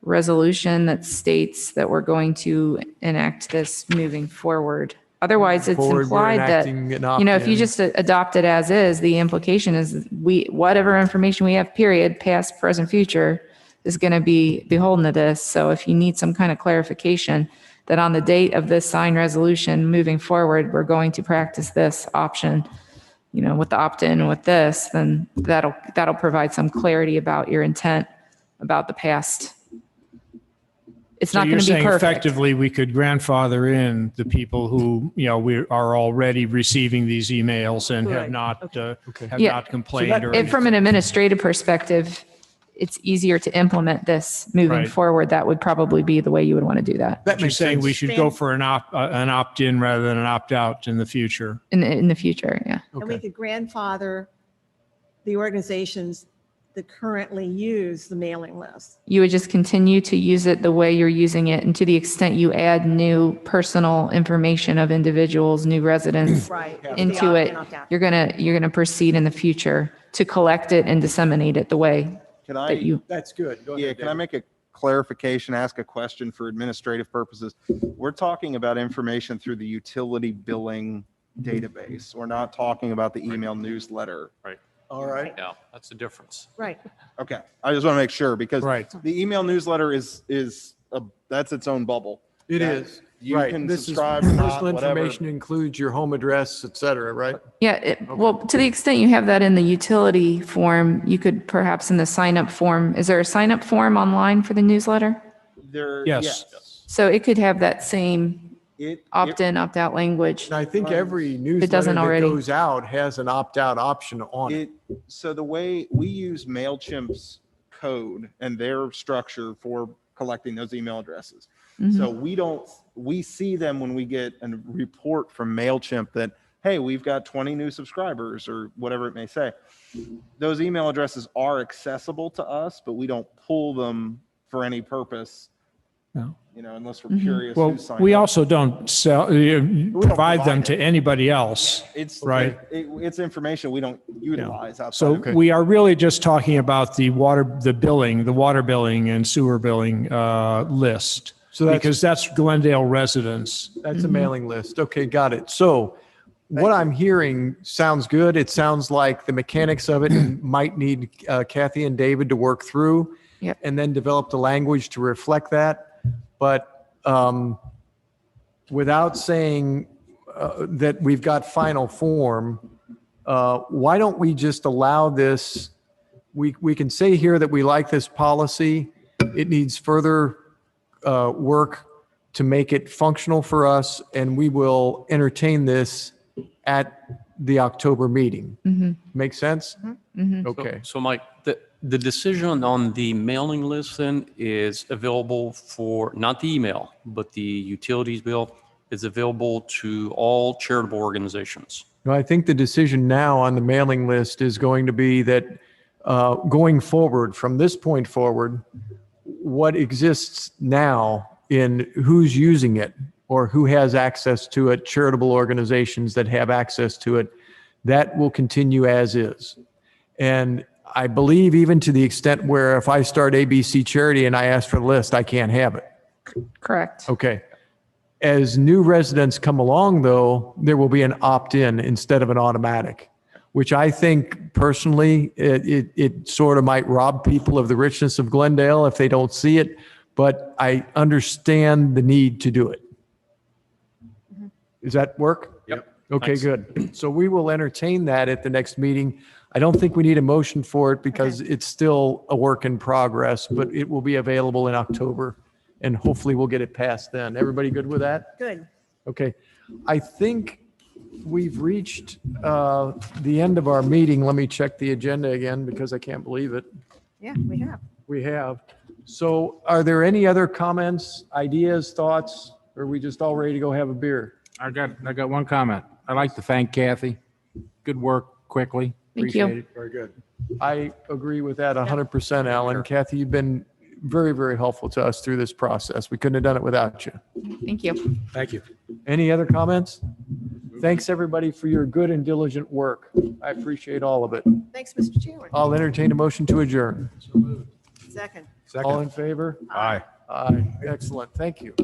resolution that states that we're going to enact this moving forward. Otherwise, it's Forward, we're implied that, enacting an if you opt-in. just adopt it as is, the implication is whatever information we have, period, past, present, future, is going to be beholden to this. So if you need some kind of clarification that on the date of this signed resolution moving forward, we're going to practice this option, with the opt-in and with this, then that'll provide some clarity about your intent about the past. It's So not you're going to be saying perfect. effectively we could grandfather in the people who, we are already receiving these emails and have Right. not, have Yeah. not complained or If from an administrative perspective, it's easier to implement this moving Right. forward, that would probably be the way you would want to do that That You're makes saying sense. we should go for an opt-in rather than an opt-out in the future. in the future. Yeah. And we could grandfather the organizations that currently use the mailing list. You would just continue to use it the way you're using it. And to the extent you add new personal information of individuals, new residents Right. into it, you're going to proceed in the future to collect it and disseminate it the way Can that you. That's good. Go Yeah, ahead, can I David. make a clarification, ask a question for administrative purposes? We're talking about information through the utility billing database. We're not talking about the email newsletter. All right. Yeah, that's the difference. Right. Okay, I just want to make sure because Right. the email newsletter that's its own bubble. It That is. You Right. can This is subscribe or not, personal whatever. information includes your home address, et cetera, right? Yeah, well, to the extent you have that in the utility form, you could perhaps in the sign up form, is there a sign up form online for the newsletter? Yes. So it could have that same It- opt in, opt out language. And I think every newsletter doesn't that already. goes out has an opt-out option on it. So the way we use MailChimp's code and their structure for collecting those email addresses. So we see them when we get a report from MailChimp that, hey, we've got 20 new subscribers or whatever it may say. Those email addresses are accessible to us, but we don't pull them for any purpose. No. Unless we're curious Well, who signed we up. also don't provide them to anybody else. It's right. It's information we don't utilize outside. So of- we are really just talking about the water billing and sewer billing list. So that's- Because that's Glendale residents. That's a mailing list. Okay, got it. So what I'm hearing sounds good. It sounds like the mechanics of it might need Kathy and David to work through Yep. and then develop the language to reflect that. But without saying that we've got final form, why don't we just allow this? We can say here that we like this policy. It needs further work to make it functional for us, and we will entertain this at the October meeting. Make sense? Okay. So Mike, the decision on the mailing list then is available for, not the email, but the utilities bill is available to all charitable organizations. No, I think the decision now on the mailing list is going to be that going forward, from this point forward, what exists now in who's using it or who has access to it, charitable organizations that have access to it, that will continue as is. And I believe even to the extent where if I start ABC Charity and I ask for the list, I can't have it. Correct. Okay. As new residents come along, though, there will be an opt-in instead of an automatic, which I think personally, it sort of might rob people of the richness of Glendale if they don't see it, but I understand the need to do it. Does that work? Yep. Okay, good. So we will entertain that at the next meeting. I don't think we need a motion for it because it's still a work in progress, but it will be available in October and hopefully we'll get it passed then. Everybody good with that? Good. Okay. I think we've reached the end of our meeting. Let me check the agenda again because I can't believe it. Yeah, we have. We have. So are there any other comments, ideas, thoughts, or are we just all ready to go have a beer? I got one comment. I'd like to thank Kathy. Good work quickly. Thank you. Appreciate it. Very good. I agree with that 100%, Alan. Kathy, you've been very, very helpful to us through this process. We couldn't have done it without you. Thank you. Thank you. Any other comments? Thanks, everybody, for your good and diligent work. I appreciate all of it. Thanks, Mr. Chairman. I'll entertain a motion to adjourn. Second. All in favor? Aye. Aye. Excellent. Thank you.